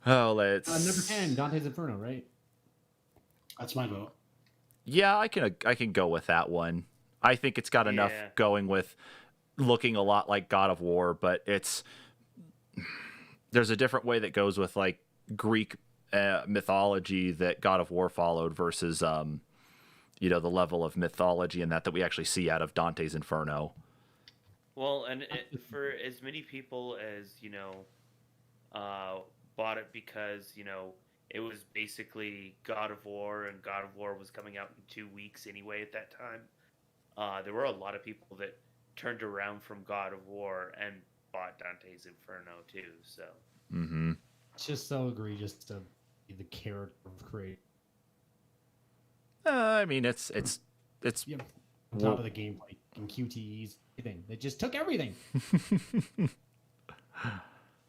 oh, let's Number 10, Dante's Inferno, right? That's my vote. Yeah, I can go with that one. I think it's got enough going with looking a lot like God of War, but there's a different way that goes with like Greek mythology that God of War followed versus the level of mythology and that we actually see out of Dante's Inferno. Well, and for as many people as bought it because it was basically God of War, and God of War was coming out in 2 weeks anyway at that time. There were a lot of people that turned around from God of War and bought Dante's Inferno too. So It's just so egregious to be the character of create. I mean, it's Yeah, on top of the gameplay and QTEs, everything. They just took everything.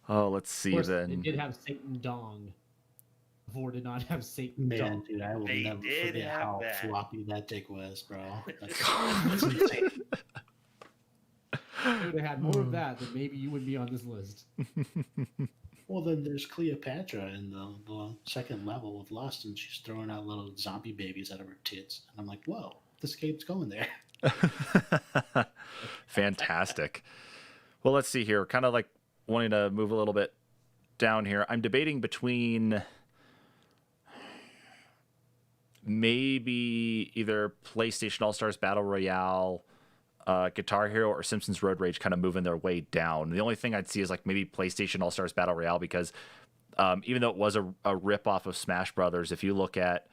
Oh, let's see Of course, then. It did have Satan Dong. Before did not have Satan Man, Dong. dude, I will They never did forget have how that. floppy that dick was, bro. That's If would have had more of that, then maybe you would be on this list. Well, then there's Cleopatra in the second level of Lust, and she's throwing out little zombie babies out of her tits. And I'm like, whoa, this game's going there. Fantastic. Well, let's see here. Kind of like wanting to move a little bit down here. I'm debating between maybe either PlayStation All-Stars Battle Royale, Guitar Hero, or Simpsons Road Rage kind of moving their way down. The only thing I'd see is like maybe PlayStation All-Stars Battle Royale because even though it was a rip-off of Smash Brothers, if you look at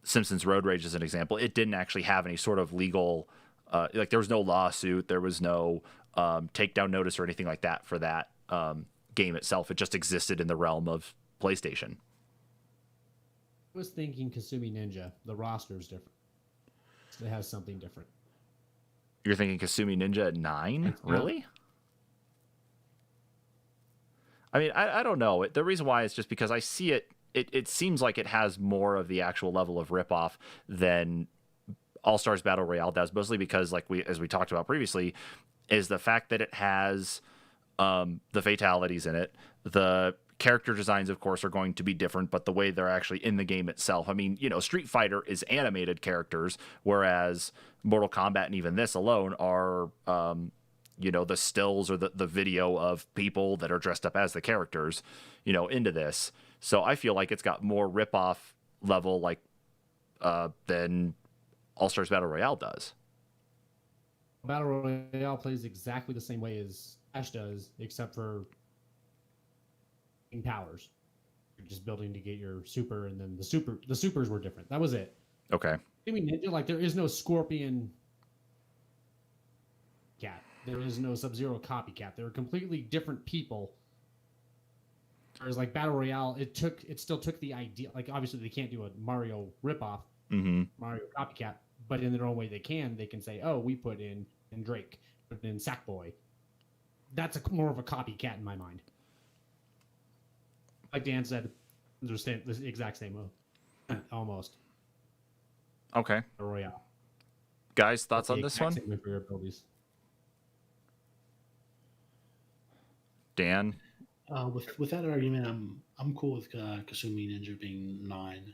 Simpsons Road Rage as an example, it didn't actually have any sort of legal, like there was no lawsuit, there was no takedown notice or anything like that for that game itself. It just existed in the realm of PlayStation. I was thinking Kasumi Ninja. The roster is different. It has something different. You're thinking Kasumi Ninja at 9? Really? I mean, I don't know. The reason why is just because I see it seems like it has more of the actual level of ripoff than All-Stars Battle Royale does, mostly because, like as we talked about previously, is the fact that it has the fatalities in it. The character designs, of course, are going to be different, but the way they're actually in the game itself. I mean, Street Fighter is animated characters, whereas Mortal Kombat and even this alone are, the stills or the video of people that are dressed up as the characters, into this. So I feel like it's got more ripoff level, than All-Stars Battle Royale does. Battle Royale plays exactly the same way as Ash does, except for powers. You're just building to get your super, and then the supers were different. That was it. Okay. I mean, Ninja, like there is no Scorpion there is no Sub-Zero copycat. They're completely different people. Whereas like Battle Royale, it still took the idea. Like obviously they can't do a Mario ripoff, Mario copycat, but in their own way they can. They can say, oh, we put in Drake, put in Sackboy. That's more of a copycat in my mind. Like Dan said, they're the exact same move, almost. Okay. Battle Royale. Guys, thoughts on this one? Dan? With that argument, I'm cool with Kasumi Ninja being 9.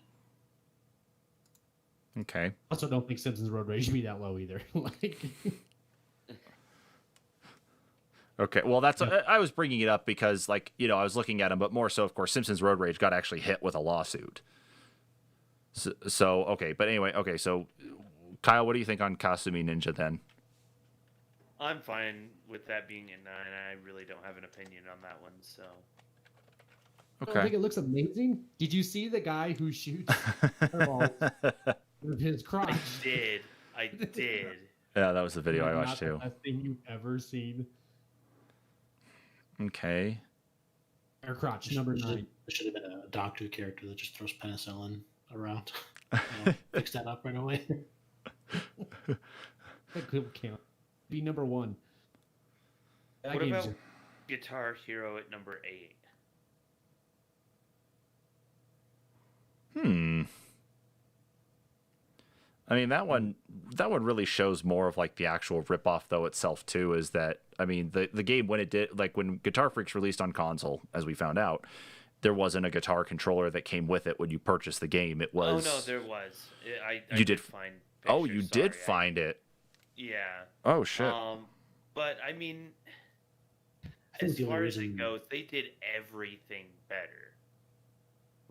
Okay. Also, don't think Simpsons Road Rage should be that low either. Like, okay. Well, that's I was bringing it up because, like, you know, I was looking at them, but more so, of course, Simpsons Road Rage got actually hit with a lawsuit. So okay, but anyway, okay. So, Kyle, what do you think on Kasumi Ninja then? I'm fine with that being a 9. I really don't have an opinion on that one. So. I don't think it looks amazing. Did you see the guy who shoots fireballs with his crotch? I did. Yeah, that was the video I watched too. Not the best thing you've ever seen. Okay. Air crotch, number 9. There should have been a doctor character that just throws penicillin around. Fix that up right away. That could count. Be number 1. What about Guitar Hero at number 8? I mean, that one really shows more of like the actual ripoff though itself too. Is that, I mean, the game when it did, like when Guitar Freaks released on console, as we found out, there wasn't a guitar controller that came with it when you purchased the game. It was. Oh no, there was. I you did find. Oh, you did find it. Yeah. Oh shit. But I mean, as far as it goes, they did everything better.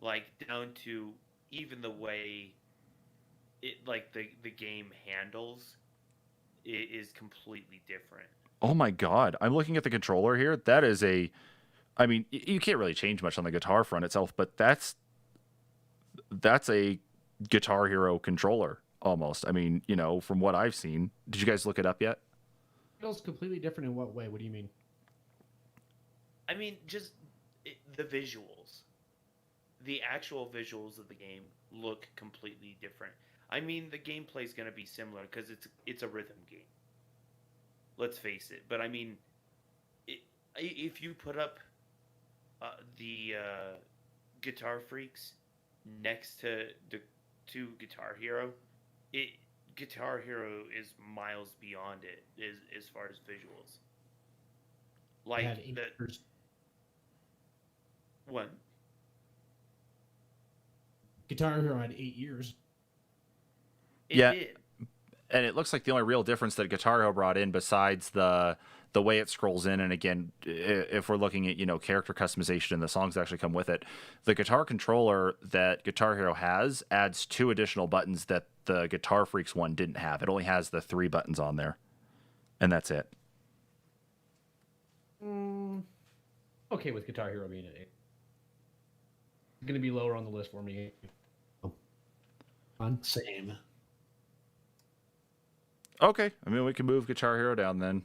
Like down to even the way it, like the game handles, it is completely different. Oh my god, I'm looking at the controller here. That is a, I mean, you can't really change much on the guitar front itself, but that's a Guitar Hero controller almost. I mean, you know, from what I've seen. Did you guys look it up yet? It feels completely different in what way? What do you mean? I mean, just the visuals. The actual visuals of the game look completely different. I mean, the gameplay is going to be similar because it's a rhythm game. Let's face it. But I mean, if you put up the Guitar Freaks next to Guitar Hero, Guitar Hero is miles beyond it as far as visuals. Like what? Guitar Hero had 8 years. It did. And it looks like the only real difference that Guitar Hero brought in, besides the way it scrolls in, and again, if we're looking at, you know, character customization and the songs that actually come with it, the guitar controller that Guitar Hero has adds 2 additional buttons that the Guitar Freaks one didn't have. It only has the 3 buttons on there, and that's it. Okay with Guitar Hero being at 8. It's going to be lower on the list for me. Same. Okay, I mean, we can move Guitar Hero down then.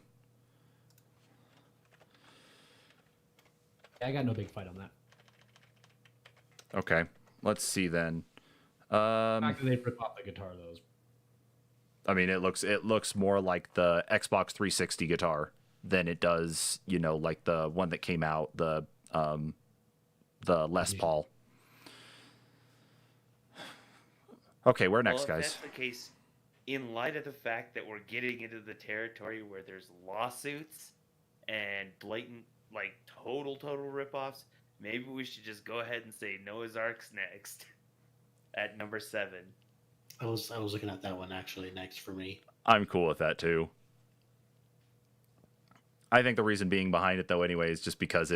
I got no big fight on that. Okay, let's see then. After they rip off the guitar, though. I mean, it looks more like the Xbox 360 guitar than it does, you know, like the one that came out, the Les Paul. Okay, where next, guys? If that's the case, in light of the fact that we're getting into the territory where there's lawsuits and blatant, like, total ripoffs, maybe we should just go ahead and say Noah's Ark's next at number 7. I was looking at that one actually next for me. I'm cool with that too. I think the reason being behind it though anyway is just because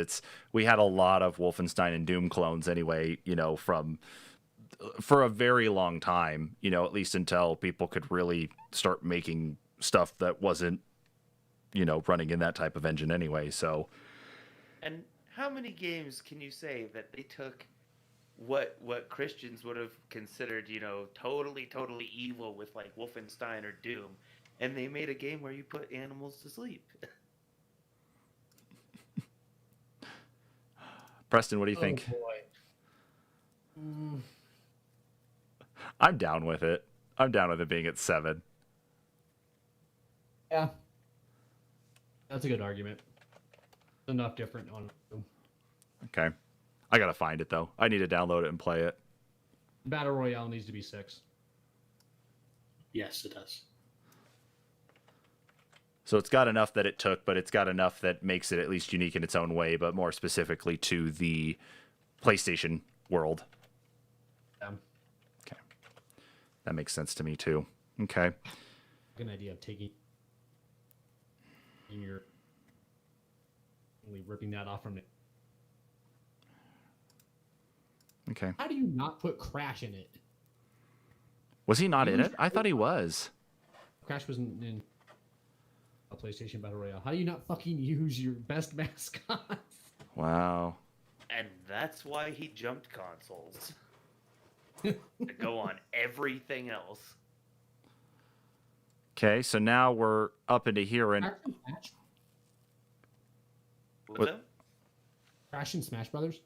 we had a lot of Wolfenstein and Doom clones anyway, you know, for a very long time, you know, at least until people could really start making stuff that wasn't, you know, running in that type of engine anyway. So, and how many games can you say that they took what Christians would have considered, you know, totally evil with like Wolfenstein or Doom, and they made a game where you put animals to sleep. Preston, what do you think? Boy. I'm down with it. I'm down with it being at 7. Yeah. That's a good argument. Enough different on Okay. I gotta find it though. I need to download it and play it. Battle Royale needs to be 6. Yes, it does. So it's got enough that it took, but it's got enough that makes it at least unique in its own way, but more specifically to the PlayStation world. Yeah. Okay. That makes sense to me too. Okay. Good idea of taking your ripping that off from it. Okay. How do you not put Crash in it? Was he not in it? I thought he was. Crash was in a PlayStation Battle Royale. How do you not fucking use your best mascot? Wow. And that's why he jumped consoles. To go on everything else. Okay, so now we're up into here and What's What- up? Crash and Smash Brothers?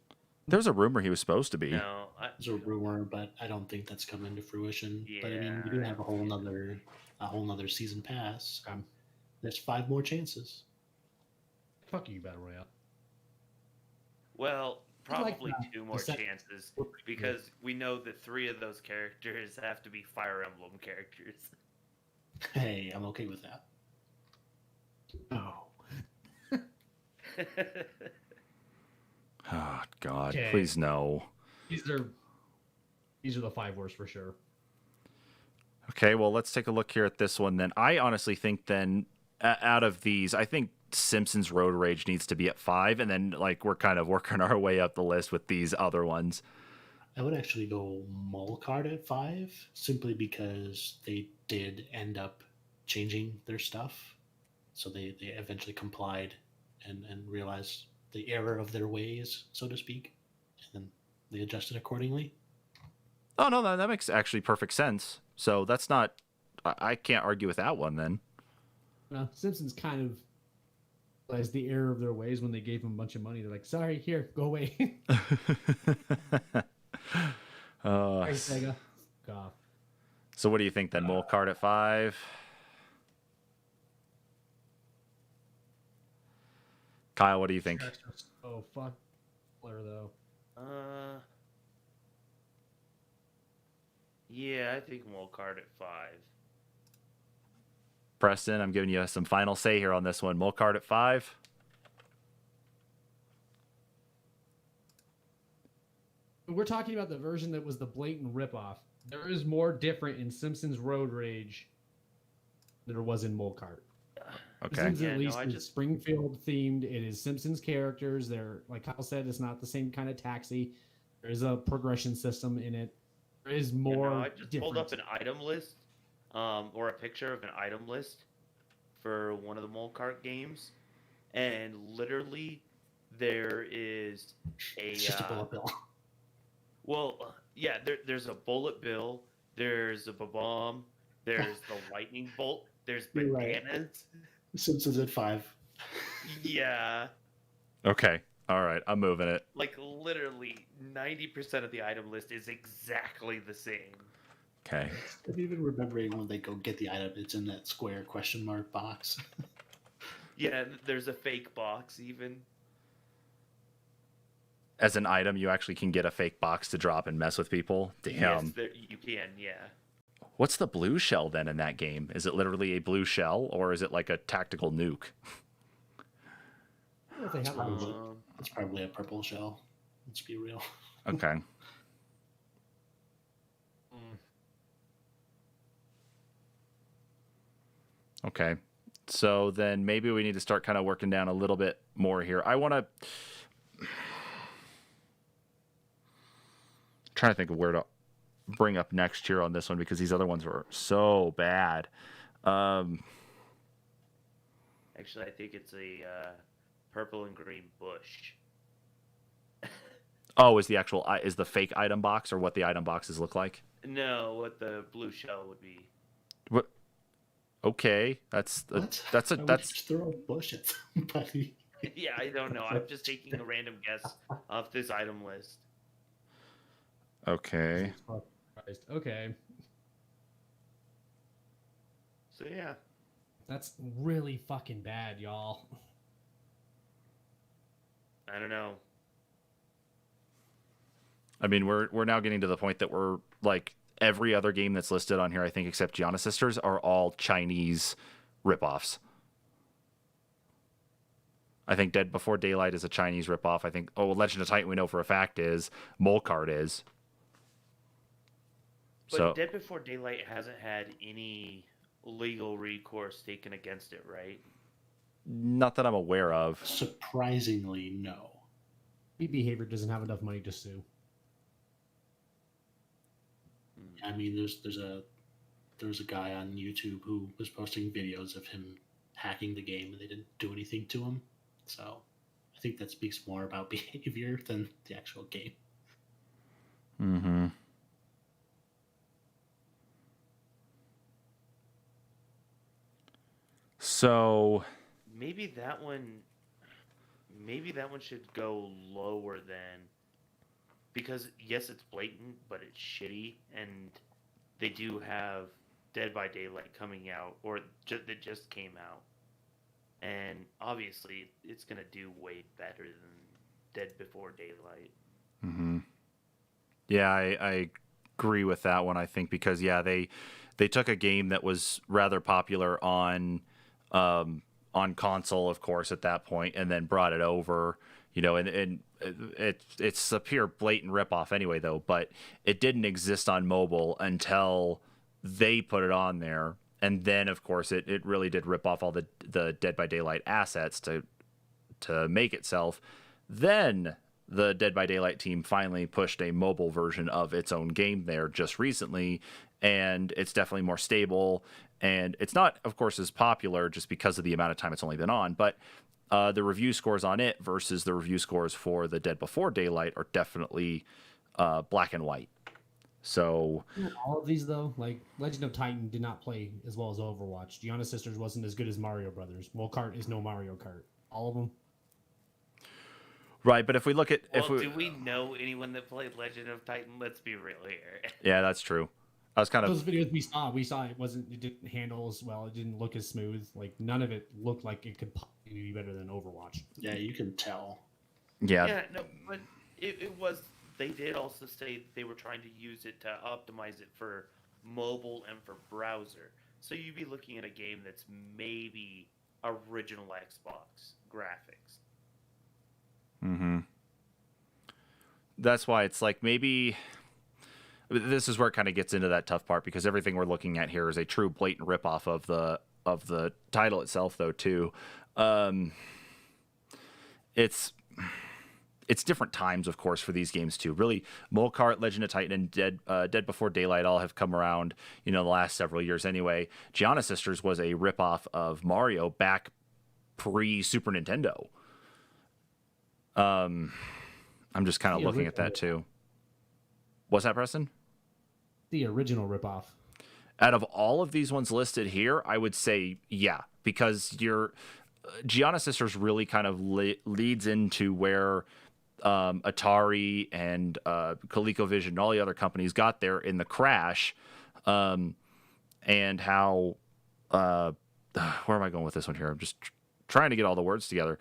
there's a rumor he was supposed to be. No, It's a rumor, but I don't think that's come into fruition. But I mean, we do Yeah. have a whole nother season pass. There's 5 more chances. Fuck you, Battle Royale. well, I like probably that. 2 more The sec- chances because we know that 3 of those characters have to be Fire Emblem characters. Hey, I'm okay with that. Oh. Oh, God. Okay. Please no. These are the 5 worst for sure. Okay, well, let's take a look here at this one then. I honestly think then, out of these, I think Simpsons Road Rage needs to be at 5, and then, like, we're kind of working our way up the list with these other ones. I would actually go Molcart at 5, simply because they did end up changing their stuff. So they eventually complied and realized the error of their ways, so to speak, and then they adjusted accordingly. Oh, no, that makes actually perfect sense. So that's not... I can't argue with that one then. No, Simpsons kind of realized the error of their ways when they gave them a bunch of money. They're like, sorry, here, go away. Sorry, Sega. Fuck off. So what do you think then? Molcart at 5? Kyle, what do you think? Oh, fuck. Blur, though. Yeah, I think Molcart at 5. Preston, I'm giving you some final say here on this one. Molcart at 5? We're talking about the version that was the blatant ripoff. There is more different in Simpsons Road Rage than there was in Molcart. Okay. Simpsons Yeah, at no, least I is just- Springfield themed. It is Simpsons characters. They're, like Kyle said, it's not the same kind of taxi. There is a progression system in it. There is Yeah, more. no, I just pulled up difference. an item list, or a picture of an item list for one of the Molcart games, and literally there is It's just a bullet bill. well, yeah, there's a bullet bill, there's a bomb, there's the lightning bolt, there's You're right. bananas. Simpsons at 5. Yeah, Okay. All right. I'm moving it. like literally 90% of the item list is exactly the same. Okay. I'm even remembering when they go get the item, it's in that square question mark box. Yeah, there's a fake box even. As an item, you actually can get a fake box to drop and mess with people. Damn. Yes, you can, yeah. What's the blue shell then in that game? Is it literally a blue shell or is it like a tactical nuke? I don't know if they have Probably. one. It's probably a purple shell. Let's be real. Okay. Okay. So then maybe we need to start kind of working down a little bit more here. I want to trying to think of where to bring up next here on this one because these other ones were so bad. Actually, I think it's a purple and green bush. Oh, is the fake item box or what the item boxes look like? No, what the blue shell would be. What? Okay, that's What? that's a Why would you that's just throw a bush at somebody? Yeah, I don't know. I'm just taking a random guess off this item list. okay. Jesus fuck Christ. Okay. So yeah, That's really fucking bad, y'all. I don't know. I mean, we're now getting to the point that we're like every other game that's listed on here, I think, except Gianna Sisters, are all Chinese ripoffs. I think Dead Before Daylight is a Chinese ripoff. I think Legend of Titan we know for a fact is. Molcart is. But So Dead Before Daylight hasn't had any legal recourse taken against it, right? not that I'm aware of. Surprisingly, no. Beat Behavior doesn't have enough money to sue. I mean, there's a guy on YouTube who was posting videos of him hacking the game, and they didn't do anything to him. So I think that speaks more about behavior than the actual game. Mm-hmm. So Maybe that one should go lower than, because yes, it's blatant, but it's shitty, and they do have Dead by Daylight coming out, or that just came out, and obviously it's gonna do way better than Dead Before Daylight. mm-hmm. Yeah, I agree with that one, I think, because yeah, they took a game that was rather popular on console, of course, at that point, and then brought it over, and it's a pure blatant ripoff anyway, though, but it didn't exist on mobile until they put it on there. And then, of course, it really did rip off all the Dead by Daylight assets to make itself. Then the Dead by Daylight team finally pushed a mobile version of its own game there just recently, and it's definitely more stable. And it's not, of course, as popular just because of the amount of time it's only been on, but the review scores on it versus the review scores for the Dead Before Daylight are definitely black and white. So All of these, though, like Legend of Titan did not play as well as Overwatch. Gianna Sisters wasn't as good as Mario Brothers. Molcart is no Mario Kart. All of them. right, but if we look at Do we know anyone that played Legend of Titan? Let's be real here. yeah, that's true. I was kind of Those videos we saw it didn't handle as well. It didn't look as smooth. Like none of it looked like it could possibly be better than Overwatch. Yeah, you can tell. yeah. No, but it was. They did also say they were trying to use it to optimize it for mobile and for browser. So you'd be looking at a game that's maybe original Xbox graphics. Mm-hmm. That's why it's like maybe this is where it kind of gets into that tough part, because everything we're looking at here is a true blatant ripoff of the title itself, though, too. It's different times, of course, for these games too. Really, Molcart, Legend of Titan, and Dead Before Daylight all have come around, the last several years anyway. Gianna Sisters was a ripoff of Mario back pre Super Nintendo. I'm just kind of looking at that too. What's that, Preston? The original ripoff. Out of all of these ones listed here, I would say yeah, because Gianna Sisters really kind of leads into where Atari and ColecoVision and all the other companies got there in the crash, and how where am I going with this one here? I'm just trying to get all the words together.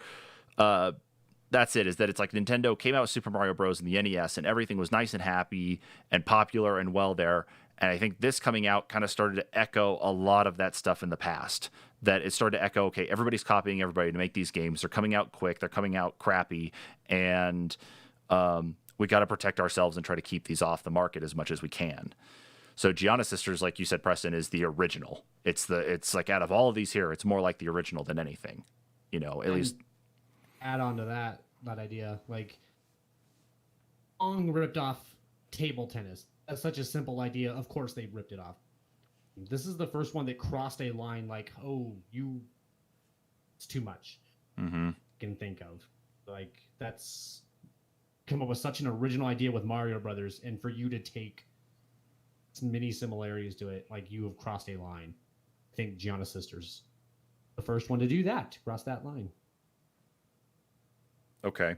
That's it, is that it's like Nintendo came out with Super Mario Bros. And the NES, and everything was nice and happy and popular and well there. And I think this coming out kind of started to echo a lot of that stuff in the past. That it started to echo, okay, everybody's copying everybody to make these games. They're coming out quick. They're coming out crappy. And we got to protect ourselves and try to keep these off the market as much as we can. So Gianna Sisters, like you said, Preston, is the original. It's like out of all of these here, it's more like the original than anything. At least Add on to that idea, like Ong ripped off table tennis. That's such a simple idea. Of course they ripped it off. This is the first one that crossed a line like, it's too much. Mm-hmm. Can think of. Like, that's come up with such an original idea with Mario Brothers, and for you to take many similarities to it, like, you have crossed a line. I think Gianna Sisters, the first one to do that, to cross that line. Okay.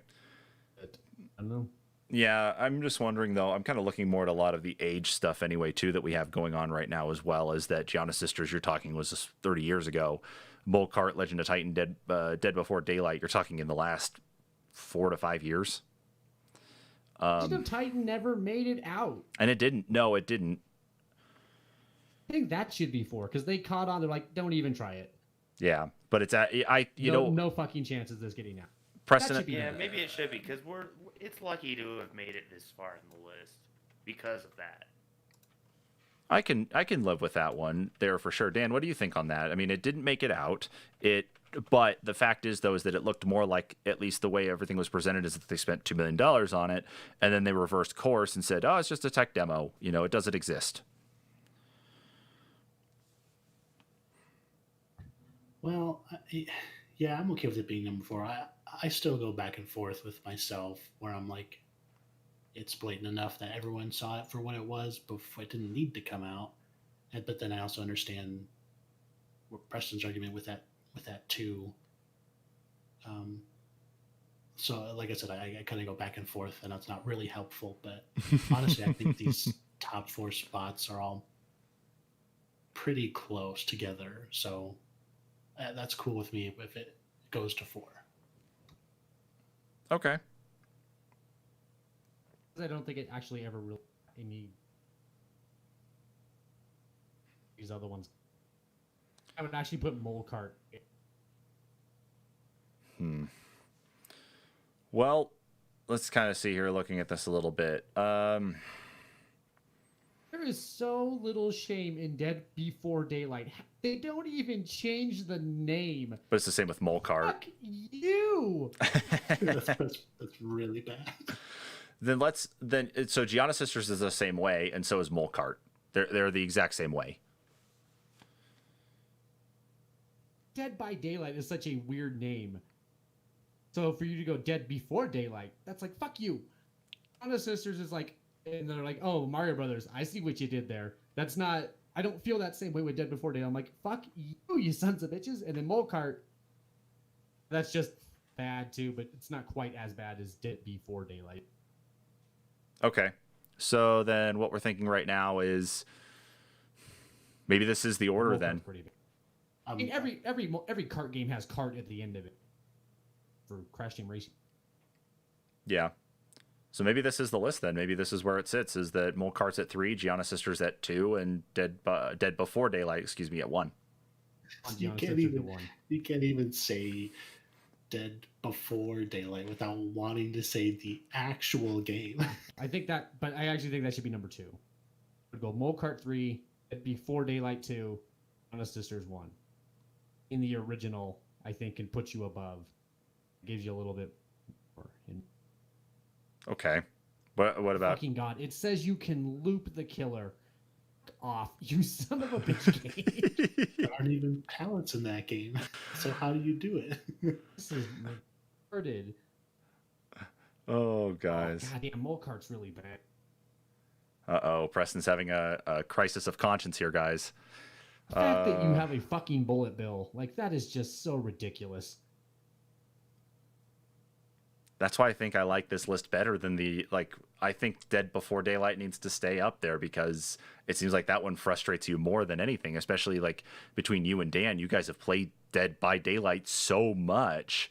But I don't know. Yeah, I'm just wondering though. I'm kind of looking more at a lot of the age stuff anyway too that we have going on right now, as well as that Gianna Sisters you're talking was just 30 years ago. Molkart, Legend of Titan, Dead Before Daylight. You're talking in the last 4 to 5 years. Legend of Titan never made it out. And it didn't. No, it didn't. I think that should be 4 because they caught on. They're like, don't even try it. Yeah, but it's no fucking chances of this getting out. Preston. Yeah, maybe it should be because it's lucky to have made it this far in the list because of that. I can live with that one there for sure. Dan, what do you think on that? I mean, it didn't make it out. But the fact is though is that it looked more like, at least the way everything was presented, is that they spent $2 million on it, and then they reversed course and said, "Oh, it's just a tech demo. You know, it doesn't exist." Well, yeah, I'm okay with it being number 4. I still go back and forth with myself where I'm like, it's blatant enough that everyone saw it for what it was before it didn't need to come out. But then I also understand Preston's argument with that too. So like I said, I kind of go back and forth, and it's not really helpful. But honestly, I think these top 4 spots are all pretty close together. So that's cool with me if it goes to 4. Okay. I don't think it actually ever really any these other ones. I would actually put Molkart. Well, let's kind of see here, looking at this a little bit. There is so little shame in Dead Before Daylight. They don't even change the name. But it's the same with Molkart. Fuck you! That's really bad. So Gianna Sisters is the same way, and so is Molkart. They're the exact same way. Dead by Daylight is such a weird name. So for you to go Dead Before Daylight, that's like, fuck you. Gianna Sisters is like, and they're like, oh, Mario Brothers, I see what you did there. That's not, I don't feel that same way with Dead Before Daylight. I'm like, fuck you sons of bitches. And then Molkart, that's just bad too, but it's not quite as bad as Dead Before Daylight. Okay. So then what we're thinking right now is maybe this is the order Molkart's then. pretty bad. I mean, every kart game has kart at the end of it for Crash Team Racing. Yeah. So maybe this is the list then. Maybe this is where it sits, is that Molkart's at 3, Gianna Sisters at 2, and Dead Before Daylight, at 1. You can't even say Dead Before Daylight without wanting to say the actual game. I actually think that should be number 2. Would go Molkart 3, Dead Before Daylight 2, Gianna Sisters 1. In the original, I think can put you above. Gives you a little bit more. Okay. What about... Fucking God. It says you can loop the killer off. You son of a bitch game. There aren't even pallets in that game. So how do you do it? This is retarded. Oh, guys. God damn, Molkart's really bad. Uh-oh. Preston's having a crisis of conscience here, guys. The fact that you have a fucking bullet bill, like, that is just so ridiculous. That's why I think I like this list better than I think Dead Before Daylight needs to stay up there, because it seems like that one frustrates you more than anything, especially like between you and Dan. You guys have played Dead by Daylight so much.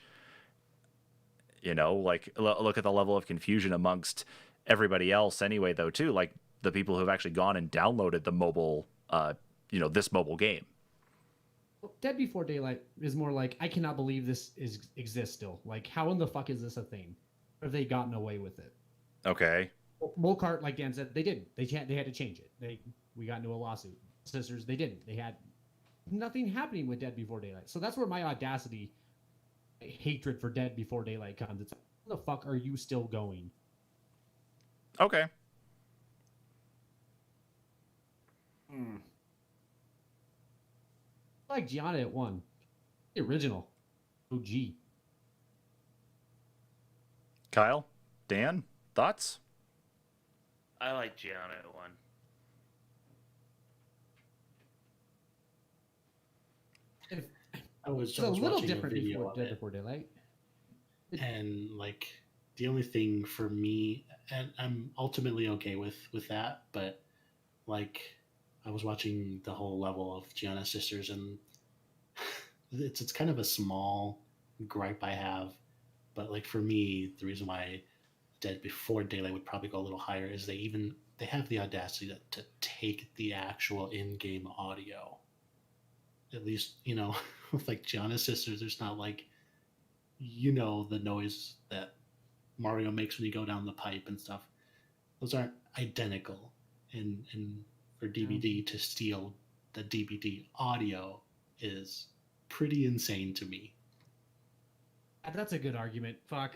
You know, like, look at the level of confusion amongst everybody else anyway, though, too. Like, the people who have actually gone and downloaded the mobile, this mobile game. Dead Before Daylight is more like, I cannot believe this exists still. Like, how in the fuck is this a thing? Or have they gotten away with it? Okay. Molkart, like Dan said, they didn't. They had to change it. We got into a lawsuit. Sisters, they didn't. They had nothing happening with Dead Before Daylight. So that's where my audacity, hatred for Dead Before Daylight comes. It's like, how the fuck are you still going? Okay. I like Gianna at 1. The original. OG. Kyle? Dan? Thoughts? I like Gianna at 1. was It's a just little watching a different video before of Dead it, Before Daylight. and like the only thing for me, and I'm ultimately okay with that, but like I was watching the whole level of Gianna Sisters, and it's kind of a small gripe I have, but like for me, the reason why Dead Before Daylight would probably go a little higher is they have the audacity to take the actual in-game audio. At least with like Gianna Sisters, there's not like the noise that Mario makes when you go down the pipe and stuff. Those aren't identical, and for DVD to steal the DVD audio is pretty insane to me. That's a good argument. Fuck.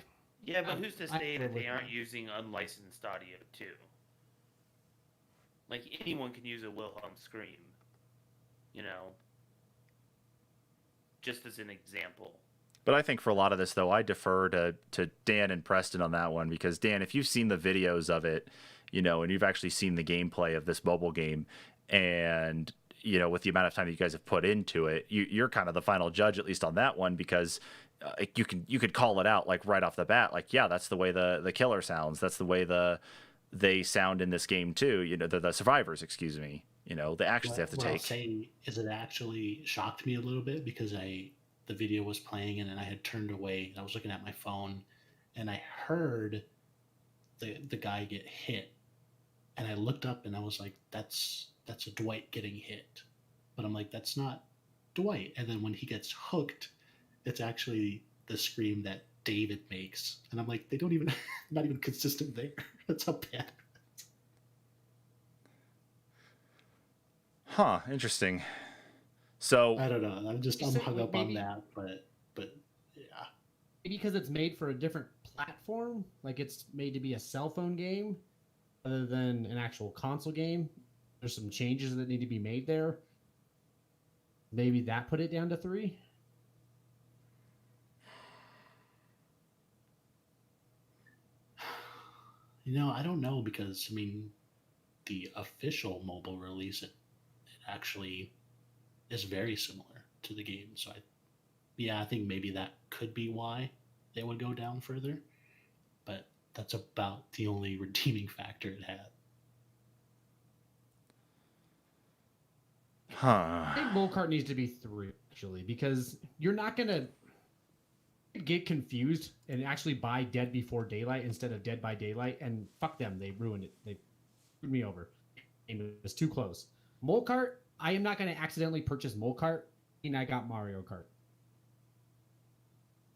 Yeah, but who's to say that they with aren't that. using unlicensed audio too? Like anyone can use a Wilhelm scream, just as an example. But I think for a lot of this, though, I defer to Dan and Preston on that one, because Dan, if you've seen the videos of it, and you've actually seen the gameplay of this mobile game, and with the amount of time that you guys have put into it, you're kind of the final judge, at least on that one, because you could call it out like right off the bat, like, yeah, that's the way the killer sounds, that's the way they sound in this game too. The survivors, excuse me. The actions they have to what I'll take. say is it actually shocked me a little bit because the video was playing and then I had turned away and I was looking at my phone and I heard the guy get hit, and I looked up and I was like, that's a Dwight getting hit, but I'm like, that's not Dwight. And then when he gets hooked, it's actually the scream that David makes, and I'm like, they don't even not even consistent there. That's how bad. Huh, interesting. So I don't know. I'm So hung up on maybe- that, but yeah. Maybe because it's made for a different platform, like it's made to be a cell phone game other than an actual console game. There's some changes that need to be made there. Maybe that put it down to 3. I don't know, because I mean, the official mobile release, it actually is very similar to the game. So I think maybe that could be why they would go down further. But that's about the only redeeming factor it had. huh. I think Molcart needs to be 3 actually, because you're not gonna get confused and actually buy Dead Before Daylight instead of Dead by Daylight, and fuck them, they ruined it. They screwed me over. It was too close. Molcart, I am not going to accidentally purchase Molcart, and I got Mario Kart.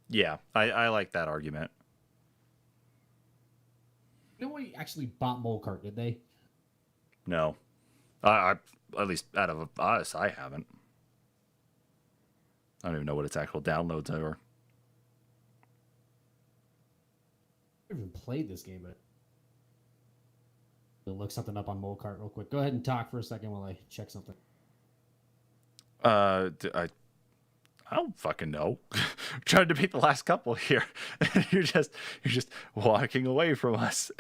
Yeah, I like that argument. Nobody actually bought Molcart, did they? No, I at least out of us, I haven't. I don't even know what its actual downloads are. I haven't even played this game, but I'll look something up on Molcart real quick. Go ahead and talk for a second while I check something. I don't fucking know. I'm trying to debate the last couple here, and you're just walking away from us.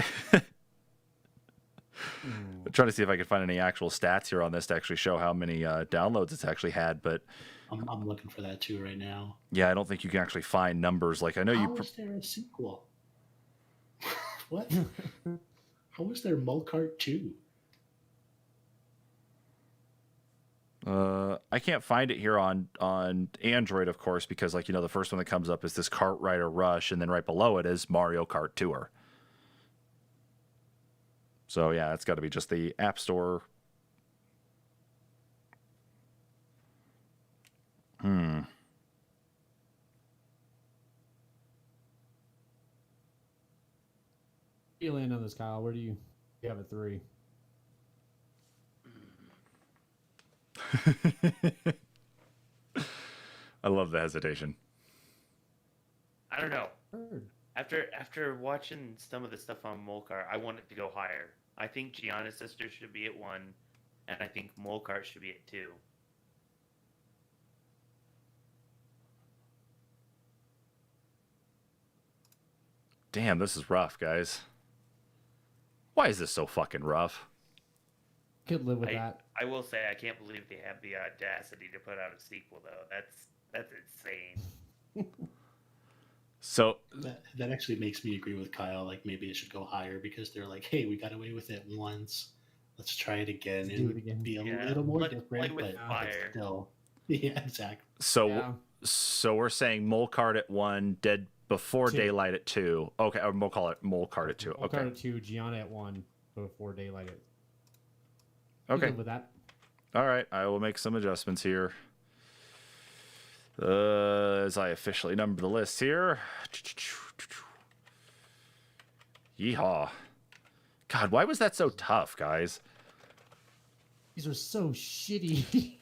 I'm trying to see if I can find any actual stats here on this to actually show how many downloads it's actually had, but I'm looking for that too right now. yeah, I don't think you can actually find numbers. Like I know How is there a sequel? What? How is there Molcart 2? I can't find it here on Android, of course, because the first one that comes up is this Kart Rider Rush, and then right below it is Mario Kart Tour. So yeah, it's got to be just the App Store. You land on this, Kyle. Where do you have a 3? I love the hesitation. I don't know. Third. After watching some of the stuff on Molcart, I want it to go higher. I think Gianna Sisters should be at 1, and I think Molcart should be at 2. Damn, this is rough, guys. Why is this so fucking rough? Could live with that. I will say I can't believe they have the audacity to put out a sequel, though. That's insane. So That actually makes me agree with Kyle. Like maybe it should go higher because they're like, hey, we got away with it once. Let's try it again Let's and do it again. be a Yeah, little more play different, with but fire. still, yeah, exactly. so Yeah. so we're saying Mole Cart at 1, Dead Before 2. Daylight at 2. Okay, or Mole Cart at 2. Mole Okay. Cart at 2, Gianna at 1, Before Daylight at. Okay. Good with that. All right, I will make some adjustments here. As I officially number the list here. Yeehaw. God, why was that so tough, guys? These are so shitty.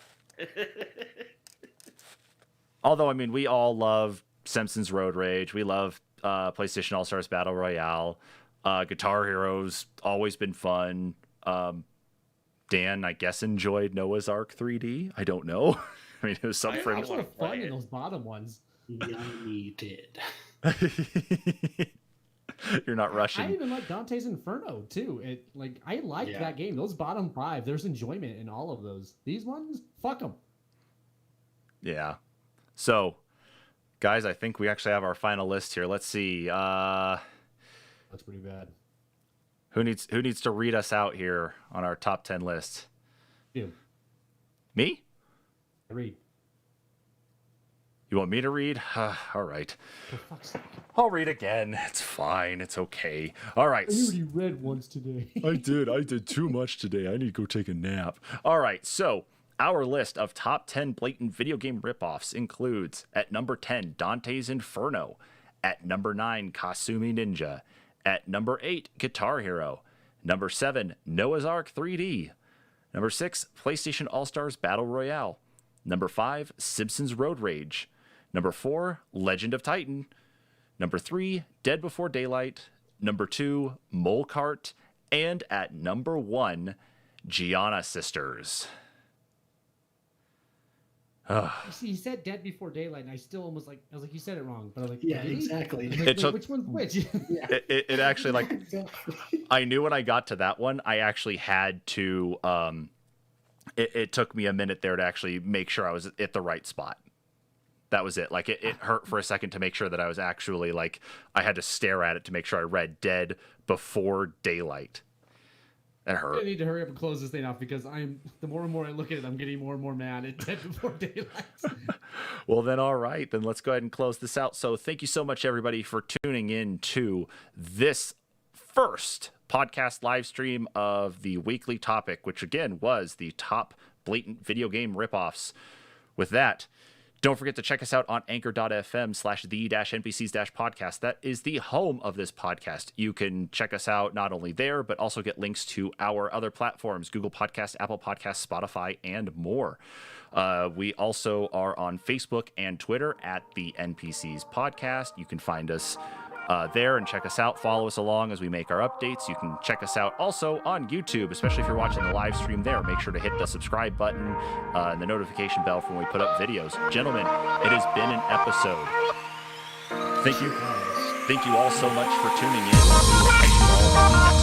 Although, I mean, we all love Simpsons Road Rage. We love PlayStation All-Stars Battle Royale. Guitar Hero's always been fun. Dan, I guess, enjoyed Noah's Ark 3D. I don't know. I mean, it was some I friend. Those were wanna fun play in it. those bottom ones. Yummy did. You're not I rushing. even like Dante's Inferno too. I liked Yeah. that game. Those bottom 5, there's enjoyment in all of those. These ones, fuck them. Yeah. So, guys, I think we actually have our final list here. Let's see. That's pretty bad. Who needs to read us out here on our top 10 list? Dude, Me? I read. You want me to read? All right. For fuck's sake. I'll read again. It's fine. It's okay. All right. I already read once today. I did too much today. I need to go take a nap. All right, so our list of top 10 blatant video game ripoffs includes at number 10, Dante's Inferno. At number 9, Kasumi Ninja. At number 8, Guitar Hero. Number 7, Noah's Ark 3D. Number 6, PlayStation All-Stars Battle Royale. Number 5, Simpsons Road Rage. Number 4, Legend of Titan. Number 3, Dead Before Daylight. Number 2, Mole Cart. And at number 1, Gianna Sisters. You see, he said Dead Before Daylight, and I still almost I was like, you said it wrong. But I was like, Yeah, did he? exactly. I was like, It wait, took- which one's which? Yeah, It actually, like, exactly. I knew when I got to that one, I actually had to, it took me a minute there to actually make sure I was at the right spot. That was it. Like, it hurt for a second to make sure that I was actually, like, I had to stare at it to make sure I read Dead Before Daylight. It I hurt. need to hurry up and close this thing off because the more and more I look at it, I'm getting more and more mad at Dead Before Daylight. Well, then, all right. Then let's go ahead and close this out. So thank you so much, everybody, for tuning in to this first podcast live stream of the weekly topic, which, again, was the top blatant video game ripoffs. With that, don't forget to check us out on anchor.fm/the-NPCs-podcast. That is the home of this podcast. You can check us out not only there, but also get links to our other platforms, Google Podcasts, Apple Podcasts, Spotify, and more. We also are on Facebook and Twitter at the NPCs Podcast. You can find us there and check us out. Follow us along as we make our updates. You can check us out also on YouTube, especially if you're watching the live stream there. Make sure to hit the subscribe button and the notification bell for when we put up videos. Gentlemen, it has been an episode. Thank you all so much for tuning in. We will catch you all on the next